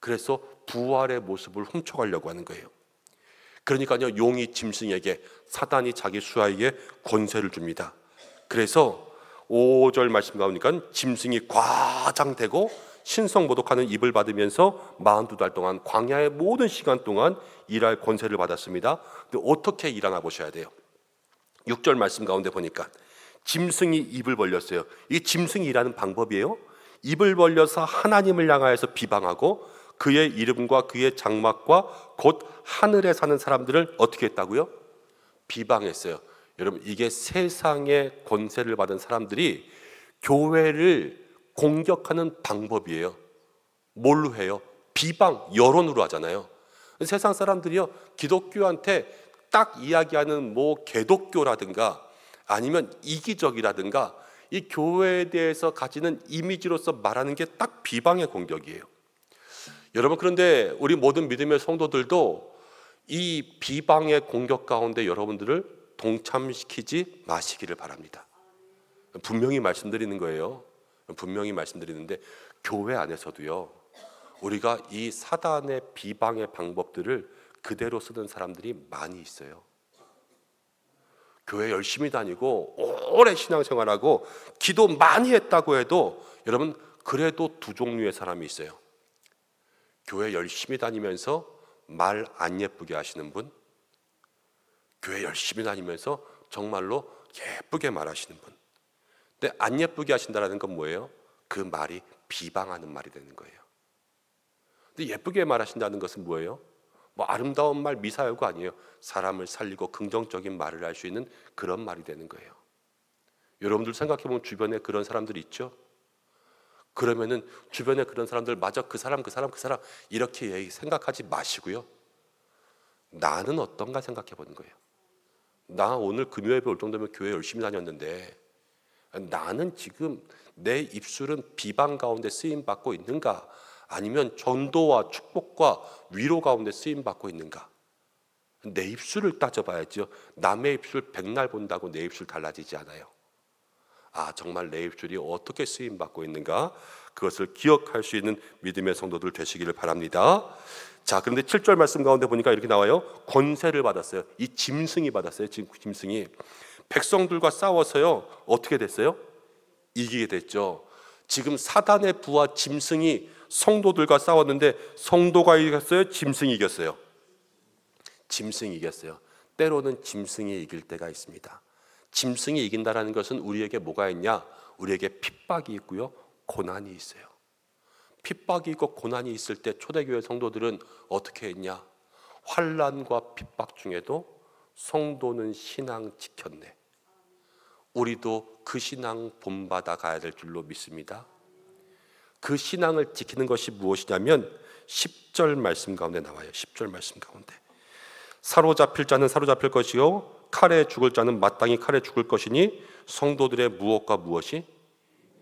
그래서 부활의 모습을 훔쳐가려고 하는 거예요. 그러니까요, 용이 짐승에게, 사단이 자기 수하에게 권세를 줍니다. 그래서 5절 말씀 가보니까 짐승이 과장되고 신성모독하는 입을 받으면서 42달 동안 광야의 모든 시간 동안 일할 권세를 받았습니다. 근데 어떻게 일하나 보셔야 돼요. 6절 말씀 가운데 보니까 짐승이 입을 벌렸어요. 이 짐승이 일하는 방법이에요. 입을 벌려서 하나님을 향하여서 비방하고 그의 이름과 그의 장막과 곧 하늘에 사는 사람들을 어떻게 했다고요? 비방했어요. 여러분, 이게 세상의 권세를 받은 사람들이 교회를 공격하는 방법이에요. 뭘로 해요? 비방, 여론으로 하잖아요. 세상 사람들이요, 기독교한테 딱 이야기하는 뭐 개독교라든가 아니면 이기적이라든가 이 교회에 대해서 가지는 이미지로서 말하는 게 딱 비방의 공격이에요. 여러분, 그런데 우리 모든 믿음의 성도들도 이 비방의 공격 가운데 여러분들을 동참시키지 마시기를 바랍니다. 분명히 말씀드리는 거예요. 분명히 말씀드리는데 교회 안에서도요, 우리가 이 사단의 비방의 방법들을 그대로 쓰는 사람들이 많이 있어요. 교회 열심히 다니고 오래 신앙생활하고 기도 많이 했다고 해도 여러분, 그래도 두 종류의 사람이 있어요. 교회 열심히 다니면서 말 안 예쁘게 하시는 분, 교회 열심히 다니면서 정말로 예쁘게 말하시는 분. 근데 안 예쁘게 하신다는 건 뭐예요? 그 말이 비방하는 말이 되는 거예요. 근데 예쁘게 말하신다는 것은 뭐예요? 뭐 아름다운 말, 미사여가 아니에요. 사람을 살리고 긍정적인 말을 할 수 있는 그런 말이 되는 거예요. 여러분들 생각해보면 주변에 그런 사람들이 있죠? 그러면은 주변에 그런 사람들, 맞아, 그 사람 이렇게 생각하지 마시고요, 나는 어떤가 생각해 보는 거예요. 나 오늘 금요예배 올 정도면 교회 열심히 다녔는데 나는 지금 내 입술은 비방 가운데 쓰임 받고 있는가, 아니면 전도와 축복과 위로 가운데 쓰임 받고 있는가? 내 입술을 따져봐야죠. 남의 입술 백날 본다고 내 입술 달라지지 않아요. 아, 정말 내 입술이 어떻게 쓰임 받고 있는가, 그것을 기억할 수 있는 믿음의 성도들 되시기를 바랍니다. 자, 그런데 7절 말씀 가운데 보니까 이렇게 나와요. 권세를 받았어요. 이 짐승이 받았어요. 짐승이 백성들과 싸워서요, 어떻게 됐어요? 이기게 됐죠. 지금 사단의 부하 짐승이 성도들과 싸웠는데 성도가 이겼어요? 짐승이 이겼어요? 짐승이 이겼어요. 때로는 짐승이 이길 때가 있습니다. 짐승이 이긴다는 것은 우리에게 뭐가 있냐? 우리에게 핍박이 있고요, 고난이 있어요. 핍박이 있고 고난이 있을 때 초대교회 성도들은 어떻게 했냐? 환난과 핍박 중에도 성도는 신앙 지켰네. 우리도 그 신앙 본받아 가야 될 줄로 믿습니다. 그 신앙을 지키는 것이 무엇이냐면 10절 말씀 가운데 나와요. 10절 말씀 가운데 사로잡힐 자는 사로잡힐 것이요 칼에 죽을 자는 마땅히 칼에 죽을 것이니 성도들의 무엇과 무엇이?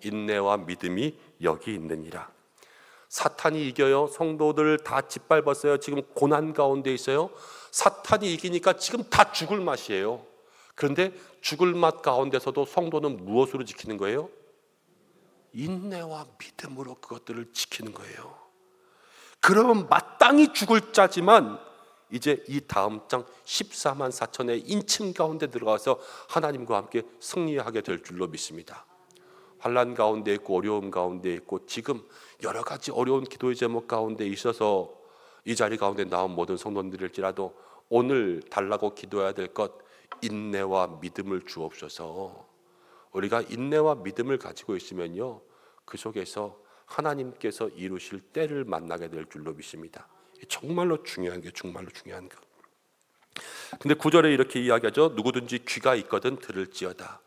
인내와 믿음이 여기 있느니라. 사탄이 이겨요. 성도들 다 짓밟았어요. 지금 고난 가운데 있어요. 사탄이 이기니까 지금 다 죽을 맛이에요. 그런데 죽을 맛 가운데서도 성도는 무엇으로 지키는 거예요? 인내와 믿음으로 그것들을 지키는 거예요. 그러면 마땅히 죽을 자지만 이제 이 다음 장 14만 4천의 인침 가운데 들어가서 하나님과 함께 승리하게 될 줄로 믿습니다. 환난 가운데 있고 어려움 가운데 있고 지금 여러 가지 어려운 기도의 제목 가운데 있어서 이 자리 가운데 나온 모든 성도들일지라도 오늘 달라고 기도해야 될 것, 인내와 믿음을 주옵소서. 우리가 인내와 믿음을 가지고 있으면요, 그 속에서 하나님께서 이루실 때를 만나게 될 줄로 믿습니다. 정말로 중요한 게 정말로 중요한 거. 근데 9절에 이렇게 이야기하죠. 누구든지 귀가 있거든 들을지어다.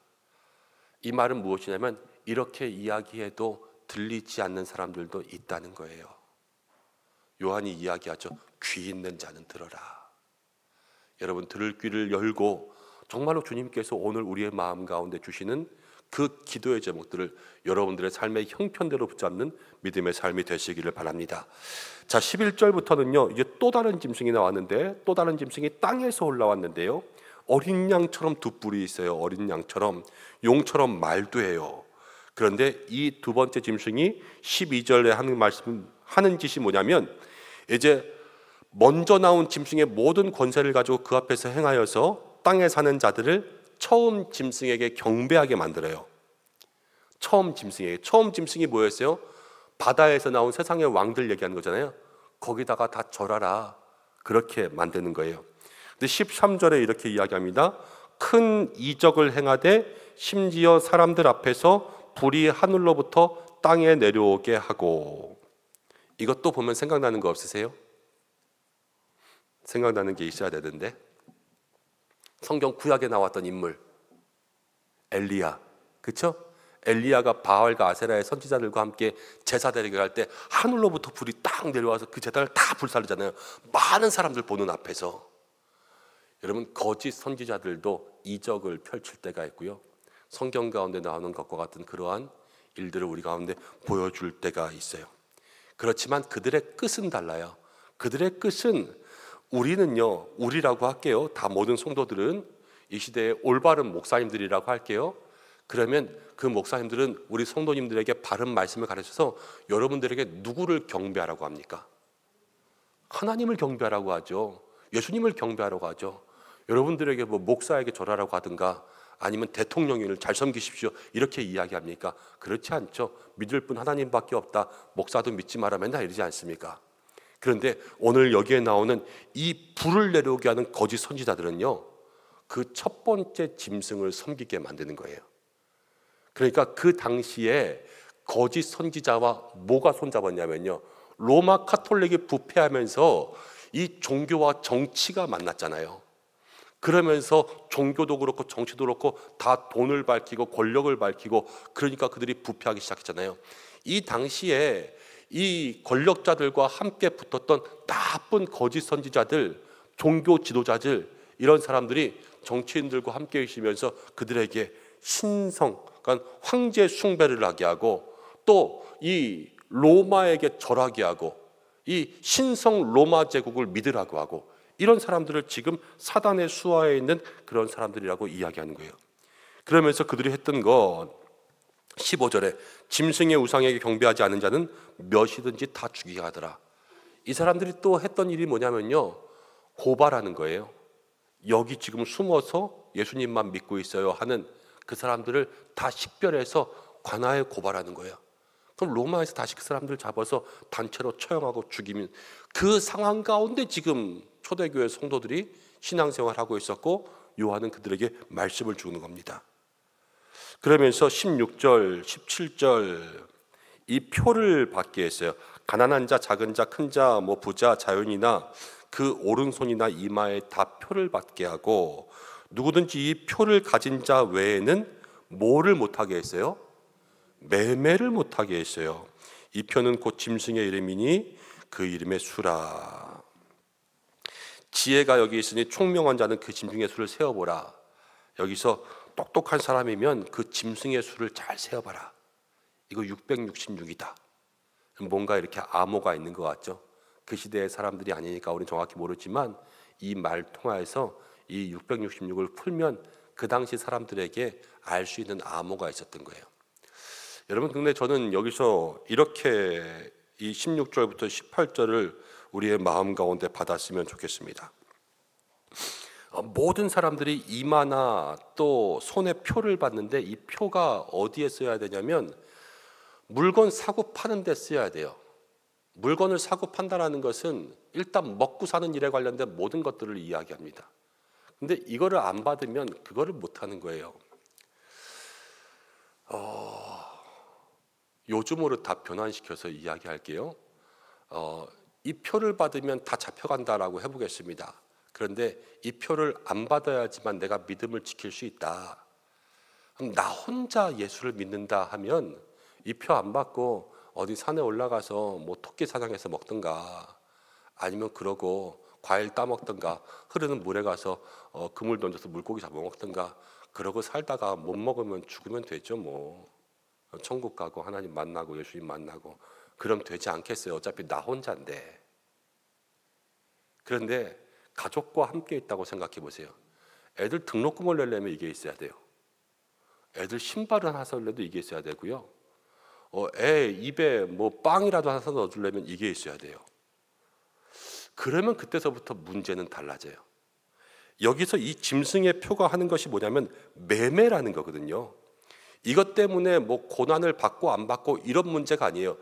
이 말은 무엇이냐면 이렇게 이야기해도 들리지 않는 사람들도 있다는 거예요. 요한이 이야기하죠. 귀 있는 자는 들어라. 여러분, 들을 귀를 열고 정말로 주님께서 오늘 우리의 마음 가운데 주시는 그 기도의 제목들을 여러분들의 삶의 형편대로 붙잡는 믿음의 삶이 되시기를 바랍니다. 자, 11절부터는요 이제 또 다른 짐승이 나왔는데, 또 다른 짐승이 땅에서 올라왔는데요, 어린 양처럼 두 뿔이 있어요. 어린 양처럼, 용처럼 말도 해요. 그런데 이 두 번째 짐승이 12절에 하는 짓이 뭐냐면, 이제 먼저 나온 짐승의 모든 권세를 가지고 그 앞에서 행하여서 땅에 사는 자들을 처음 짐승에게 경배하게 만들어요. 처음 짐승이 뭐였어요? 바다에서 나온 세상의 왕들 얘기하는 거잖아요. 거기다가 다 절하라, 그렇게 만드는 거예요. 근데 13절에 이렇게 이야기합니다. 큰 이적을 행하되 심지어 사람들 앞에서 불이 하늘로부터 땅에 내려오게 하고. 이것도 보면 생각나는 거 없으세요? 생각나는 게 있어야 되는데, 성경 구약에 나왔던 인물 엘리야, 그렇죠? 엘리야가 바알과 아세라의 선지자들과 함께 제사 드리게 할 때 하늘로부터 불이 딱 내려와서 그 제단을 다 불살르잖아요. 많은 사람들 보는 앞에서. 여러분, 거짓 선지자들도 이적을 펼칠 때가 있고요, 성경 가운데 나오는 것과 같은 그러한 일들을 우리 가운데 보여줄 때가 있어요. 그렇지만 그들의 끝은 달라요. 그들의 끝은, 우리는요, 우리라고 할게요. 다 모든 성도들은 이 시대의 올바른 목사님들이라고 할게요. 그러면 그 목사님들은 우리 성도님들에게 바른 말씀을 가르쳐서 여러분들에게 누구를 경배하라고 합니까? 하나님을 경배하라고 하죠. 예수님을 경배하라고 하죠. 여러분들에게 뭐 목사에게 절하라고 하든가 아니면 대통령을 잘 섬기십시오 이렇게 이야기합니까? 그렇지 않죠. 믿을 분 하나님밖에 없다, 목사도 믿지 마라, 맨날 이러지 않습니까? 그런데 오늘 여기에 나오는 이 불을 내려오게 하는 거짓 선지자들은요, 그 첫 번째 짐승을 섬기게 만드는 거예요. 그러니까 그 당시에 거짓 선지자와 뭐가 손잡았냐면요, 로마 카톨릭이 부패하면서 이 종교와 정치가 만났잖아요. 그러면서 종교도 그렇고 정치도 그렇고 다 돈을 밝히고 권력을 밝히고, 그러니까 그들이 부패하기 시작했잖아요. 이 당시에 이 권력자들과 함께 붙었던 나쁜 거짓 선지자들, 종교 지도자들, 이런 사람들이 정치인들과 함께 있으면서 그들에게 신성, 그러니까 황제 숭배를 하게 하고, 또 이 로마에게 절하게 하고, 이 신성 로마 제국을 믿으라고 하고, 이런 사람들을 지금 사단의 수하에 있는 그런 사람들이라고 이야기하는 거예요. 그러면서 그들이 했던 것, 15절에 짐승의 우상에게 경배하지 않은 자는 몇이든지 다 죽이게 하더라. 이 사람들이 또 했던 일이 뭐냐면요, 고발하는 거예요. 여기 지금 숨어서 예수님만 믿고 있어요 하는 그 사람들을 다 식별해서 관아에 고발하는 거예요. 그럼 로마에서 다시 그 사람들을 잡아서 단체로 처형하고 죽이면, 그 상황 가운데 지금 초대교회 성도들이 신앙생활하고 있었고, 요한은 그들에게 말씀을 주는 겁니다. 그러면서 16절, 17절 이 표를 받게 했어요. 가난한 자, 작은 자, 큰 자, 뭐 부자, 자연이나 그 오른손이나 이마에 다 표를 받게 하고, 누구든지 이 표를 가진 자 외에는 뭐를 못하게 했어요? 매매를 못하게 했어요. 이 표는 곧 짐승의 이름이니 그 이름의 수라. 지혜가 여기 있으니 총명한 자는 그 짐승의 수를 세어보라. 여기서 똑똑한 사람이면 그 짐승의 수를 잘 세어봐라. 이거 666이다. 뭔가 이렇게 암호가 있는 것 같죠. 그 시대의 사람들이 아니니까 우리는 정확히 모르지만 이 말 통하여서 이 666을 풀면 그 당시 사람들에게 알 수 있는 암호가 있었던 거예요. 여러분, 근데 저는 여기서 이렇게 이 16절부터 18절을 우리의 마음 가운데 받았으면 좋겠습니다. 모든 사람들이 이마나 또 손에 표를 받는데 이 표가 어디에 써야 되냐면 물건 사고 파는 데 써야 돼요. 물건을 사고 판다라는 것은 일단 먹고 사는 일에 관련된 모든 것들을 이야기합니다. 근데 이거를 안 받으면 그거를 못 하는 거예요. 요즘으로 다 변환시켜서 이야기할게요. 이 표를 받으면 다 잡혀간다라고 해보겠습니다. 그런데 이 표를 안 받아야지만 내가 믿음을 지킬 수 있다. 그럼 나 혼자 예수를 믿는다 하면 이 표 안 받고 어디 산에 올라가서 뭐 토끼 사냥해서 먹든가 아니면 그러고 과일 따먹든가 흐르는 물에 가서 그물 던져서 물고기 잡아먹든가 그러고 살다가 못 먹으면 죽으면 되죠. 뭐 천국 가고 하나님 만나고 예수님 만나고 그럼 되지 않겠어요. 어차피 나 혼자인데. 그런데 가족과 함께 있다고 생각해 보세요. 애들 등록금을 내려면 이게 있어야 돼요. 애들 신발을 하나 사려도 이게 있어야 되고요. 애 입에 뭐 빵이라도 하나 넣어주려면 이게 있어야 돼요. 그러면 그때서부터 문제는 달라져요. 여기서 이 짐승의 표가 하는 것이 뭐냐면 매매라는 거거든요. 이것 때문에 뭐 고난을 받고 안 받고 이런 문제가 아니에요.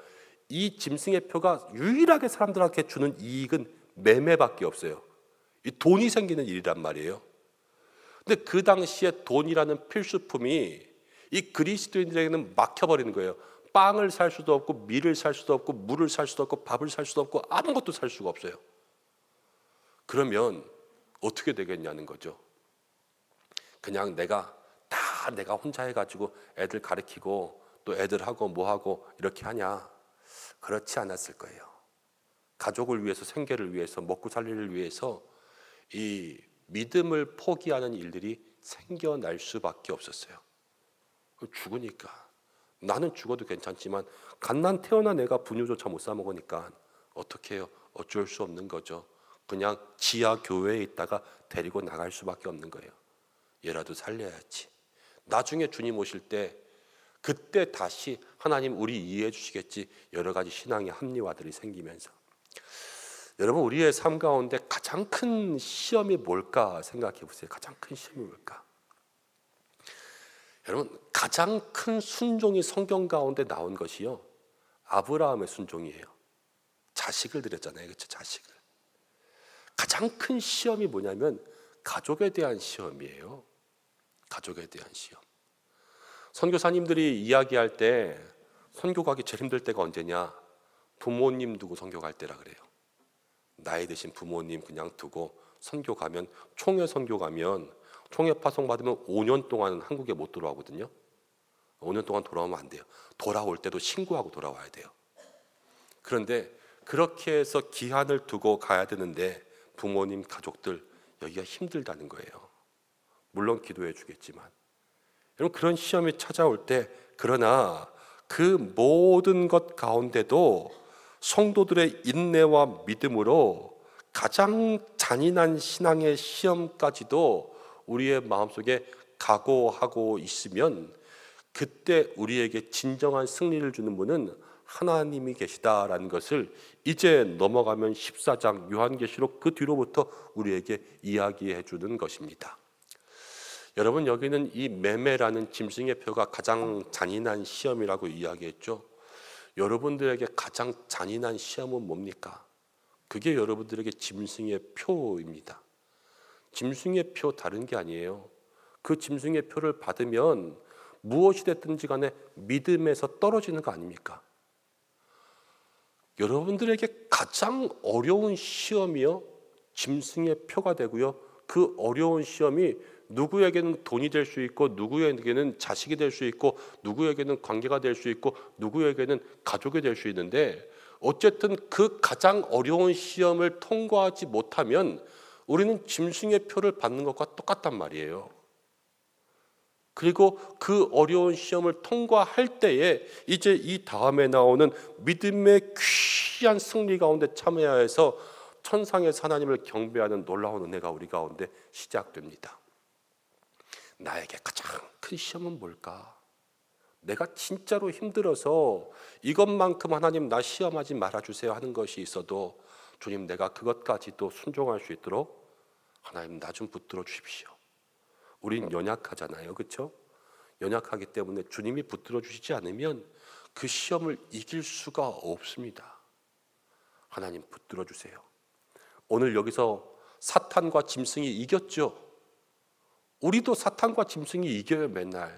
이 짐승의 표가 유일하게 사람들한테 주는 이익은 매매밖에 없어요. 이 돈이 생기는 일이란 말이에요. 근데 그 당시에 돈이라는 필수품이 이 그리스도인들에게는 막혀버리는 거예요. 빵을 살 수도 없고 밀을 살 수도 없고 물을 살 수도 없고 밥을 살 수도 없고 아무것도 살 수가 없어요. 그러면 어떻게 되겠냐는 거죠. 그냥 내가 혼자 해가지고 애들 가르치고 또 애들하고 뭐하고 이렇게 하냐? 그렇지 않았을 거예요. 가족을 위해서, 생계를 위해서, 먹고 살리를 위해서 이 믿음을 포기하는 일들이 생겨날 수밖에 없었어요. 죽으니까 나는 죽어도 괜찮지만 갓난 태어난 애가 분유조차 못 사 먹으니까 어떻게 해요? 어쩔 수 없는 거죠. 그냥 지하 교회에 있다가 데리고 나갈 수밖에 없는 거예요. 얘라도 살려야지. 나중에 주님 오실 때 그때 다시 하나님 우리 이해해 주시겠지. 여러 가지 신앙의 합리화들이 생기면서 여러분, 우리의 삶 가운데 가장 큰 시험이 뭘까 생각해 보세요. 가장 큰 시험이 뭘까? 여러분, 가장 큰 순종이 성경 가운데 나온 것이요, 아브라함의 순종이에요. 자식을 드렸잖아요. 그렇죠? 자식을. 가장 큰 시험이 뭐냐면 가족에 대한 시험이에요. 가족에 대한 시험. 선교사님들이 이야기할 때 선교 가기 제일 힘들 때가 언제냐? 부모님 두고 선교 갈 때라 그래요. 나이 드신 부모님 그냥 두고 선교 가면, 총회 선교 가면 총회 파송 받으면 5년 동안 한국에 못 돌아오거든요. 5년 동안 돌아오면 안 돼요. 돌아올 때도 신고하고 돌아와야 돼요. 그런데 그렇게 해서 기한을 두고 가야 되는데 부모님, 가족들 여기가 힘들다는 거예요. 물론 기도해 주겠지만 여러분, 그런 시험이 찾아올 때 그러나 그 모든 것 가운데도 성도들의 인내와 믿음으로 가장 잔인한 신앙의 시험까지도 우리의 마음속에 각오하고 있으면 그때 우리에게 진정한 승리를 주는 분은 하나님이 계시다라는 것을 이제 넘어가면 14장 요한계시록 그 뒤로부터 우리에게 이야기해 주는 것입니다. 여러분, 여기는 이 매매라는 짐승의 표가 가장 잔인한 시험이라고 이야기했죠. 여러분들에게 가장 잔인한 시험은 뭡니까? 그게 여러분들에게 짐승의 표입니다. 짐승의 표 다른 게 아니에요. 그 짐승의 표를 받으면 무엇이 됐든지 간에 믿음에서 떨어지는 거 아닙니까? 여러분들에게 가장 어려운 시험이요, 짐승의 표가 되고요. 그 어려운 시험이 누구에게는 돈이 될 수 있고, 누구에게는 자식이 될 수 있고, 누구에게는 관계가 될 수 있고, 누구에게는 가족이 될 수 있는데, 어쨌든 그 가장 어려운 시험을 통과하지 못하면 우리는 짐승의 표를 받는 것과 똑같단 말이에요. 그리고 그 어려운 시험을 통과할 때에 이제 이 다음에 나오는 믿음의 귀한 승리 가운데 참여해서 천상에서 하나님을 경배하는 놀라운 은혜가 우리 가운데 시작됩니다. 나에게 가장 큰 시험은 뭘까? 내가 진짜로 힘들어서 이것만큼 하나님 나 시험하지 말아주세요 하는 것이 있어도 주님 내가 그것까지도 순종할 수 있도록 하나님 나 좀 붙들어 주십시오. 우린 연약하잖아요, 그렇죠? 연약하기 때문에 주님이 붙들어 주시지 않으면 그 시험을 이길 수가 없습니다. 하나님 붙들어 주세요. 오늘 여기서 사탄과 짐승이 이겼죠. 우리도 사탄과 짐승이 이겨요, 맨날.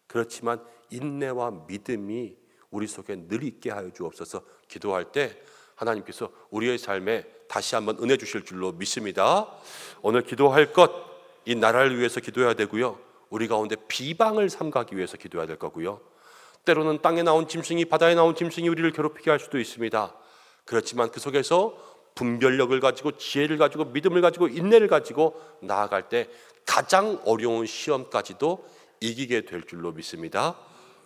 그렇지만 인내와 믿음이 우리 속에 늘 있게 하여 주옵소서. 기도할 때 하나님께서 우리의 삶에 다시 한번 은혜 주실 줄로 믿습니다. 오늘 기도할 것, 이 나라를 위해서 기도해야 되고요, 우리 가운데 비방을 삼가기 위해서 기도해야 될 거고요, 때로는 땅에 나온 짐승이, 바다에 나온 짐승이 우리를 괴롭히게 할 수도 있습니다. 그렇지만 그 속에서 분별력을 가지고, 지혜를 가지고, 믿음을 가지고, 인내를 가지고 나아갈 때 가장 어려운 시험까지도 이기게 될 줄로 믿습니다.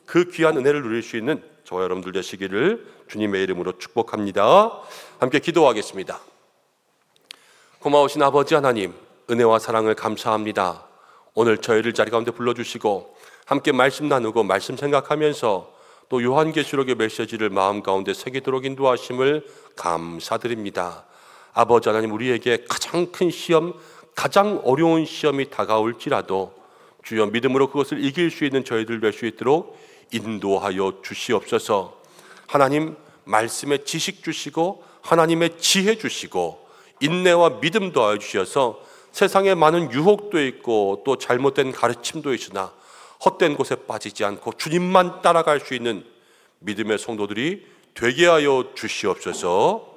그 귀한 은혜를 누릴 수 있는 저와 여러분들 되시기를 주님의 이름으로 축복합니다. 함께 기도하겠습니다. 고마우신 아버지 하나님, 은혜와 사랑을 감사합니다. 오늘 저희를 자리 가운데 불러주시고 함께 말씀 나누고 말씀 생각하면서 또 요한계시록의 메시지를 마음 가운데 새기도록 인도하심을 감사드립니다. 아버지 하나님, 우리에게 가장 큰 시험, 가장 어려운 시험이 다가올지라도 주여 믿음으로 그것을 이길 수 있는 저희들 될 수 있도록 인도하여 주시옵소서. 하나님 말씀에 지식 주시고 하나님의 지혜 주시고 인내와 믿음 더하여 주셔서 세상에 많은 유혹도 있고 또 잘못된 가르침도 있으나 헛된 곳에 빠지지 않고 주님만 따라갈 수 있는 믿음의 성도들이 되게 하여 주시옵소서.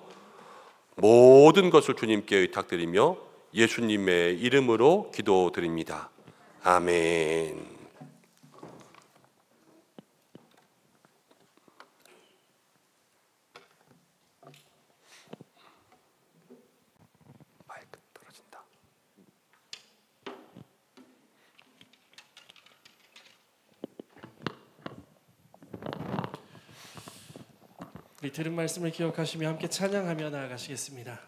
모든 것을 주님께 의탁드리며 예수님의 이름으로 기도드립니다. 아멘. 마이크 떨어진다. 우리 들은 말씀을 기억하시며 함께 찬양하며 나아가시겠습니다.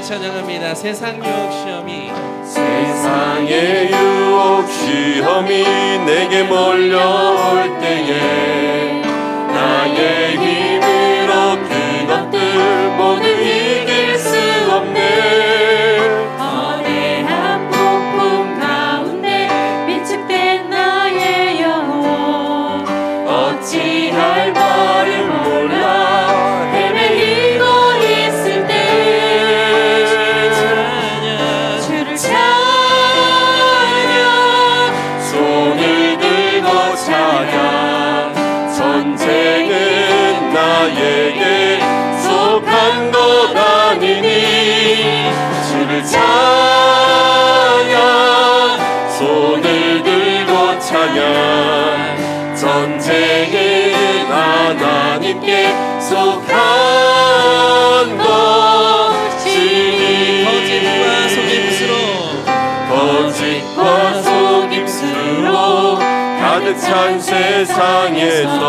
찬양합니다. 세상 유혹 시험이, 세상의 유혹 시험이 내게 몰려올 때에 나의 힘으로 그것들 모두 이길 수 없네. 거대한 폭풍 가운데 위축된 나의 영혼 어찌할 바를 몰라 헤매이고 있을 때 전쟁은 나에게 속한 것 아니니 주를 찬양, 손을 들고 찬양. 전쟁은 하나님께 속한 것이니 거짓과 속임수로 가득 찬 세상에서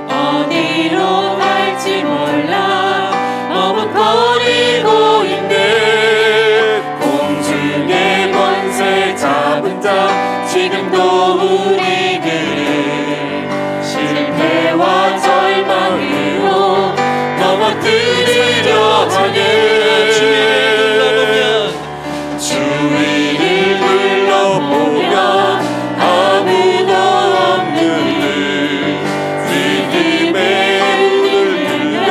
어디로 갈지 몰라 머뭇거리고 있네. 공중의 권세 잡은 자 지금도 우리들을 실패와 절망으로 넘어뜨리려 하네. 주위를 둘러보면 아무도 없는 듯 믿음의 문을 들려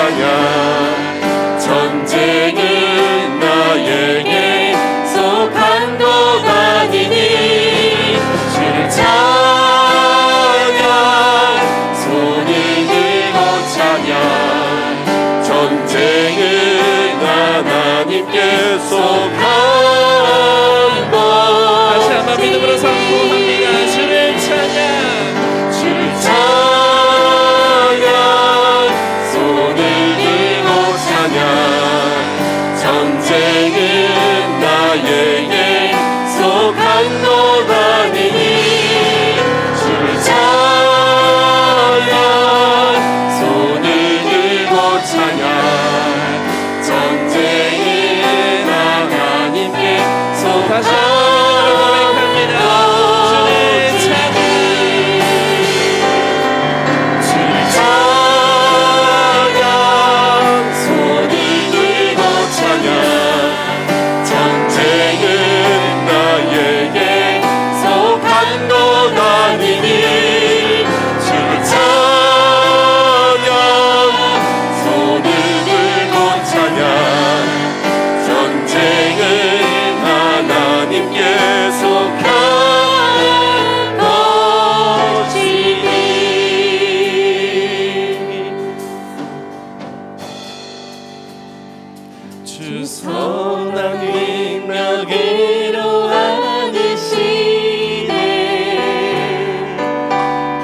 찬양 전쟁은 나에게 속한 것 아니니 주를 찬양 손을 들고 찬양 전쟁은 하나님께 속한 것 다시 한번 믿음으로 선포합니다. 주를 찬양 주를 찬양 손을 들고 찬양 전쟁은 나에게 속한 것 아니니 주를 찬양 손을 들고 찬양 전쟁은 하나님께 속한 다시 한번 고백합니다. 주를 찬양 주를 찬양 손을 들고 찬양 전쟁은 나에게 속한 것 아니니 주를 찬양 손을 들고 찬양 전쟁은 하나님께 속한 것이니 주 선한 능력으로 안으시네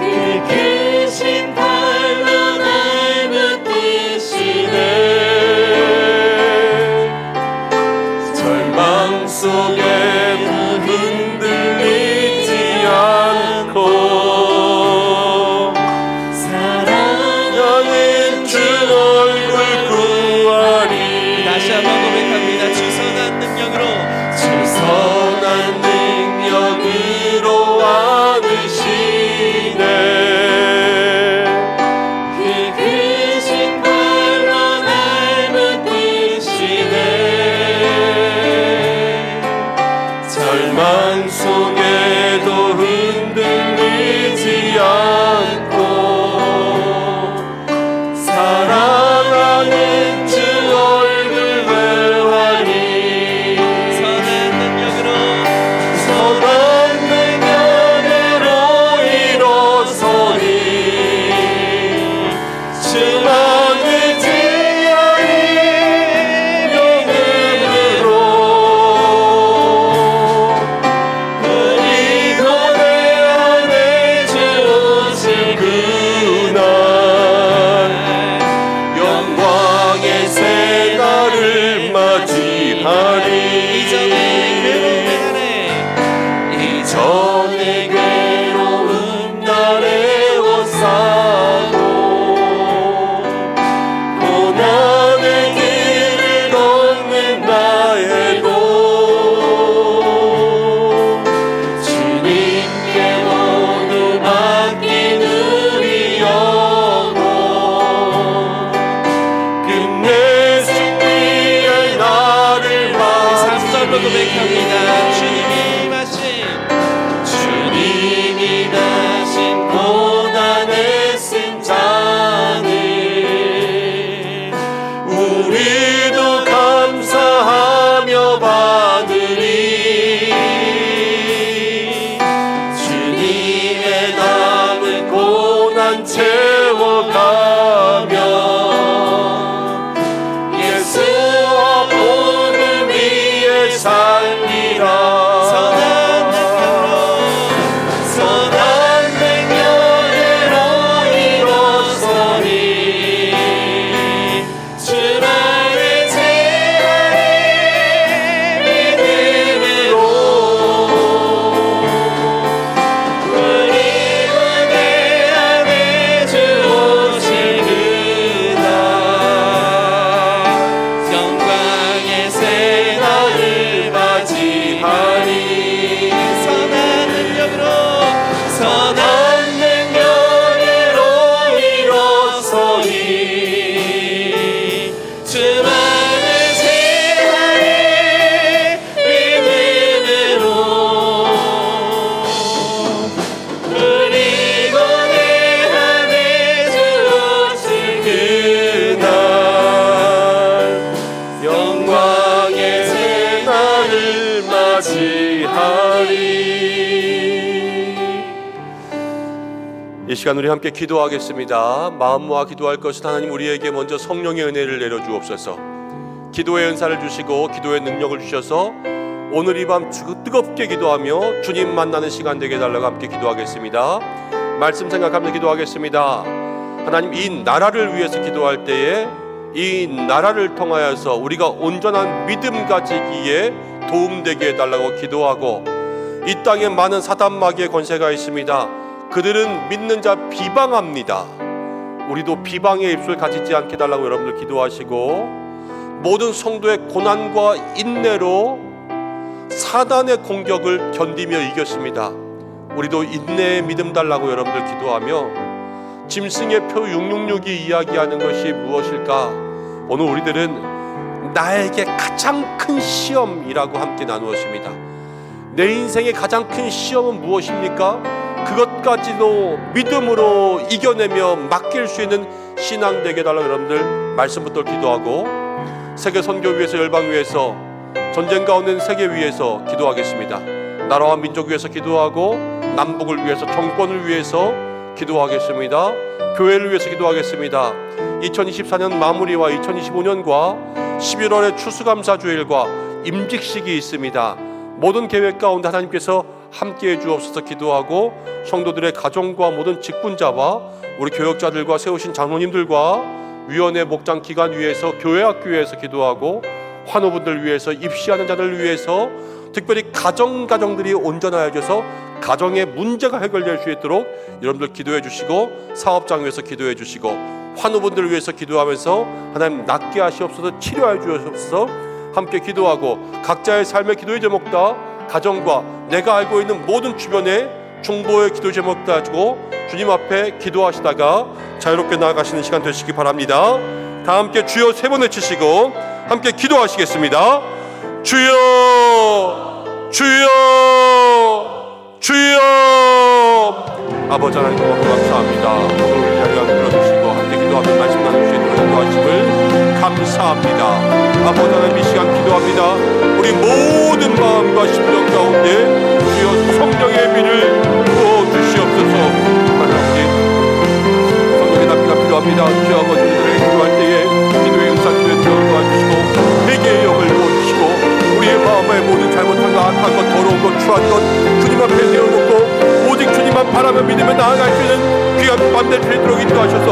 그 크신 팔로 날 붙드시네 절망 속에도 흔들리지 않고 사랑하는 주 얼굴 구하리 다시 한번 고백합니다. 주 선한 능력으로 주 선한 능력으로 안으시네 그 크신 팔로 날 붙드시네 절망 속에도 흔들리지 않고 사랑하는 주 얼굴 외하리 선한 능력으로 선한 능력으로 일어서리 주만을 지하리 명음으로 그리고 내 안에 주 오실 그날 영광의 새날을 맞이하리 이전의 괴로운 날에 옷 사고 고난의 길을 걷는 나에도 주님께 모두 맡긴 우리 영혼 끝내 승리의 나를 3절로 고백합니다. 주님이 다신 고난의 쓴 잔을 우리도 감사하며 받으리 주님의 남은 고난 채워가며 예수와 보는 위에 살리라 선한 능력으로 일어서리 주만을 제하리 믿음으로 그리고 내 안에 주 이 시간 우리 함께 기도하겠습니다. 마음 모아 기도할 것은 하나님 우리에게 먼저 성령의 은혜를 내려주옵소서. 기도의 은사를 주시고 기도의 능력을 주셔서 오늘 이 밤 뜨겁게 기도하며 주님 만나는 시간 되게 해달라고 함께 기도하겠습니다. 말씀 생각하면서 기도하겠습니다. 하나님, 이 나라를 위해서 기도할 때에 이 나라를 통하여서 우리가 온전한 믿음 가지기에 도움되게 해달라고 기도하고, 이 땅에 많은 사단 마귀의 권세가 있습니다. 그들은 믿는 자 비방합니다. 우리도 비방의 입술 가지지 않게 해달라고 여러분들 기도하시고, 모든 성도의 고난과 인내로 사단의 공격을 견디며 이겼습니다. 우리도 인내의 믿음 달라고 여러분들 기도하며, 짐승의 표 666이 이야기하는 것이 무엇일까? 오늘 우리들은 나에게 가장 큰 시험이라고 함께 나누었습니다. 내 인생의 가장 큰 시험은 무엇입니까? 그것까지도 믿음으로 이겨내며 맡길 수 있는 신앙 되게 해달라고 여러분들 말씀부터 기도하고, 세계 선교 위해서, 열방 위해서, 전쟁 가운데 있는 세계 위해서 기도하겠습니다. 나라와 민족 위해서 기도하고, 남북을 위해서, 정권을 위해서 기도하겠습니다. 교회를 위해서 기도하겠습니다. 2024년 마무리와 2025년과 11월의 추수감사주일과 임직식이 있습니다. 모든 계획 가운데 하나님께서 함께해 주옵소서 기도하고, 성도들의 가정과 모든 직분자와 우리 교역자들과 세우신 장로님들과 위원회 목장 기관 위에서, 교회학교 위에서 기도하고, 환우분들 위해서, 입시하는 자들 위해서, 특별히 가정들이 온전하여져서 가정의 문제가 해결될 수 있도록 여러분들 기도해 주시고, 사업장 위해서 기도해 주시고, 환우분들을 위해서 기도하면서 하나님 낫게 하시옵소서, 치료해 주옵소서 함께 기도하고, 각자의 삶의 기도의 제목 다 가정과 내가 알고 있는 모든 주변의 중보의 기도 제목 다 가지고 주님 앞에 기도하시다가 자유롭게 나아가시는 시간 되시기 바랍니다. 다 함께 주여 3번 외치시고 함께 기도하시겠습니다. 주여, 주여, 주여. 아버지 하나님 고맙고 감사합니다. 오늘 우리 자리가 불러주시고 함께 기도하며 말씀 나누시도록 인도하심을 감사합니다. 아버지 하나님, 이 시간 기도합니다. 우리 모든 마음과 심령 가운데 주여 성령의 비를 부어주시옵소서. 하나님, 성령의 납비가 필요합니다. 주여 아버지, 우리들에게 기도할 때에 기도의 은사, 기도의 능력을 도와주시고, 회개의 영을 부어주시고, 우리의 마음에 모든 잘못한 것, 악한 것, 더러운 것, 추한 것 주님 앞에 내어놓고 오직 주님만 바라며 믿으며 나아갈 수 있는 귀한 밤 될 수 있도록 인도하셔서,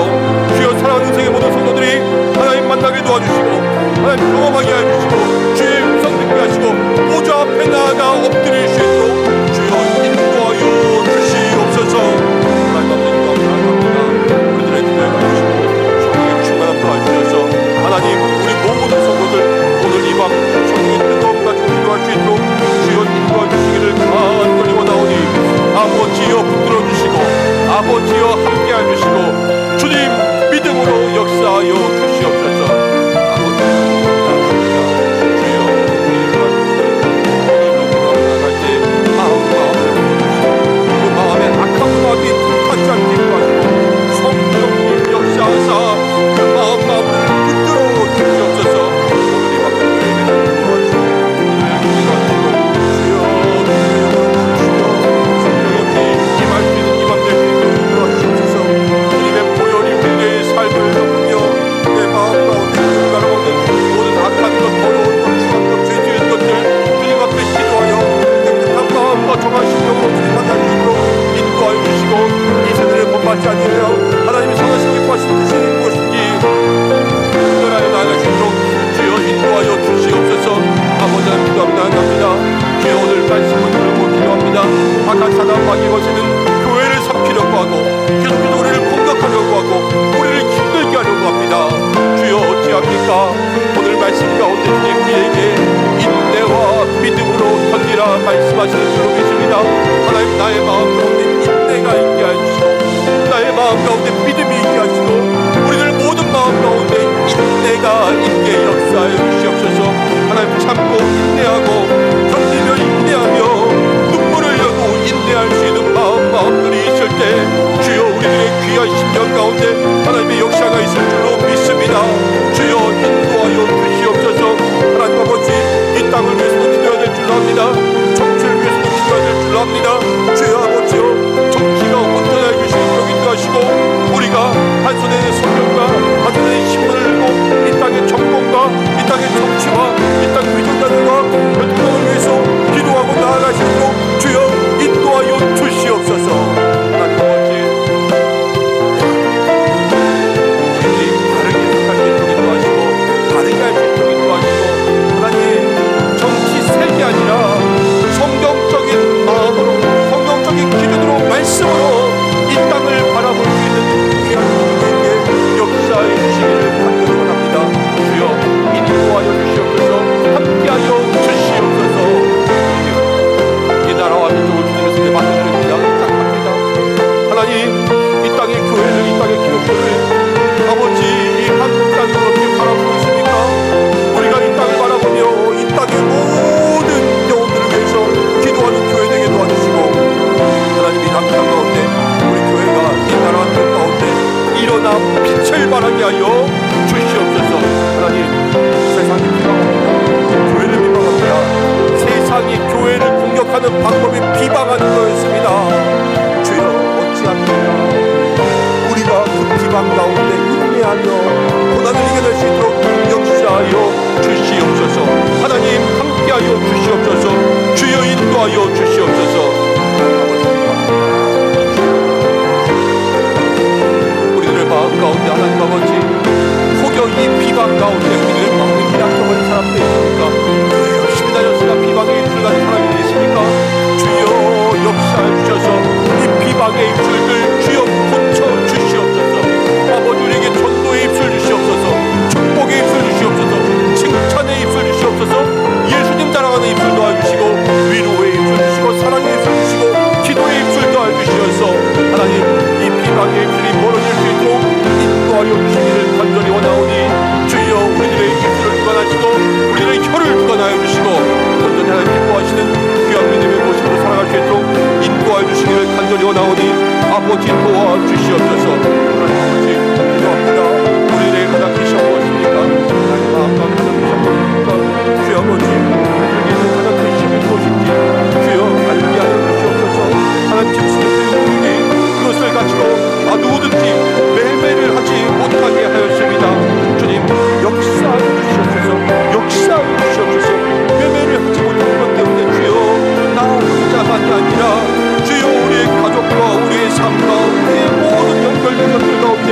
주여 사랑하는 인생의 모든 성도들이 하나님 만나게 도와주시고, 하나님 경험하게 해주시고, 주의 음성 듣게 하시고, 보좌 앞에 나아가 엎드릴 수 있도록 주여 인도하여 주시옵소서. 하나님 앞에 기도합니다. 우리들의 기도에 와주시고 성령의 충만함 도와주셔서 하나님, 우리 모든 성도들 오늘 이 밤 성령의 뜨거움 가지고 기도할 수 있도록 주여 인도해 주시기를 간절히 원하오니, 아버지여 붙들어 주시고, 아버지여 함께 해주시고, 주님 믿음으로 역사하여 주시옵소서. 하나님이 선하신 게 무엇인지 분별하여 나아가시도록 주여 인도하여 주시옵소서. 아버지 하나님 기도합니다. 주여 오늘 말씀을 들고 기도합니다. 악한 사단 마귀의 것에는 교회를 삼키려고 하고 계속해서 우리를 공격하려고 하고 우리를 힘들게 하려고 합니다. 주여 어찌합니까? 오늘 말씀 가운데 주님 우리에게 인내와 믿음으로 견디라 말씀하시는 줄로 믿습니다. 하나님, 나의 마음 가운데 인내가 있게 해주시고, 나의 마음 가운데 함께하여 주시옵소서. 하나님, 세상이 비방합니다. 교회를 비방합니다. 세상이 교회를 공격하는 방법이 비방하는 거였습니다. 주여, 어찌합니까? 우리가 그 비방 가운데 인내하며 고난을 이겨낼 수 있도록 역사하여 주시옵소서. 하나님, 함께하여 주시옵소서. 주여, 인도하여 주시옵소서. 우리들의 마음 가운데 하나님 아버지, 혹여 이 비방 가운데 우리들의 마음이 약해버린 사람들이 있습니까? 열심히 다녔으나 비방의 입술 가진 사람이 있습니까? 주여, 역사해 주셔서 이 비방의 입술들 주여 고쳐 주시옵소서. 아버지, 우리에게 전도의 입술 주시옵소서. 축복의 입술 주시옵소서. 칭찬의 입술 주시옵소서. 예수님 자랑하는 입술 도와주시고, 위로의 입술 주시고, 사랑의 입술 주시고, 기도의 입술 도와주시어서 하나님, 이 비방의 입술이 멀어질 수 있도록 인도하여 주시기를 간절히 원하오니, 주여, 우리들의 입술을 주관하시고 우리들의 혀를 주관하여 주시고, 온전히 하나님 기뻐하시는 귀한 믿음의 모습으로 살아갈 수 있도록 인도하여 주시기를 간절히 원하오니, 아버지 도와주시옵소서. 하나님 아버지, 기도합니다. 우리들의 가장 큰 시험 무엇입니까? 하나님 마음 가운데 가장 큰 시험 무엇입니까? 주여 아버지, 우리에게 있는 가장 큰 시험이 무엇인지 주여 알게 하여 주시옵소서. 하나님, 짐승의 우리에게 그것을 가지고 누구든지 매매를 하지 못하게 하였습니다. 주님, 역사하여 주시옵소서. 역사하여 주시옵소서. 매매를 하지 못하는 것 때문에 주여, 나 혼자만이 아니라 주여, 우리의 가족과 우리의 삶과 우리의 모든 연결된 것들 가운데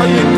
하나님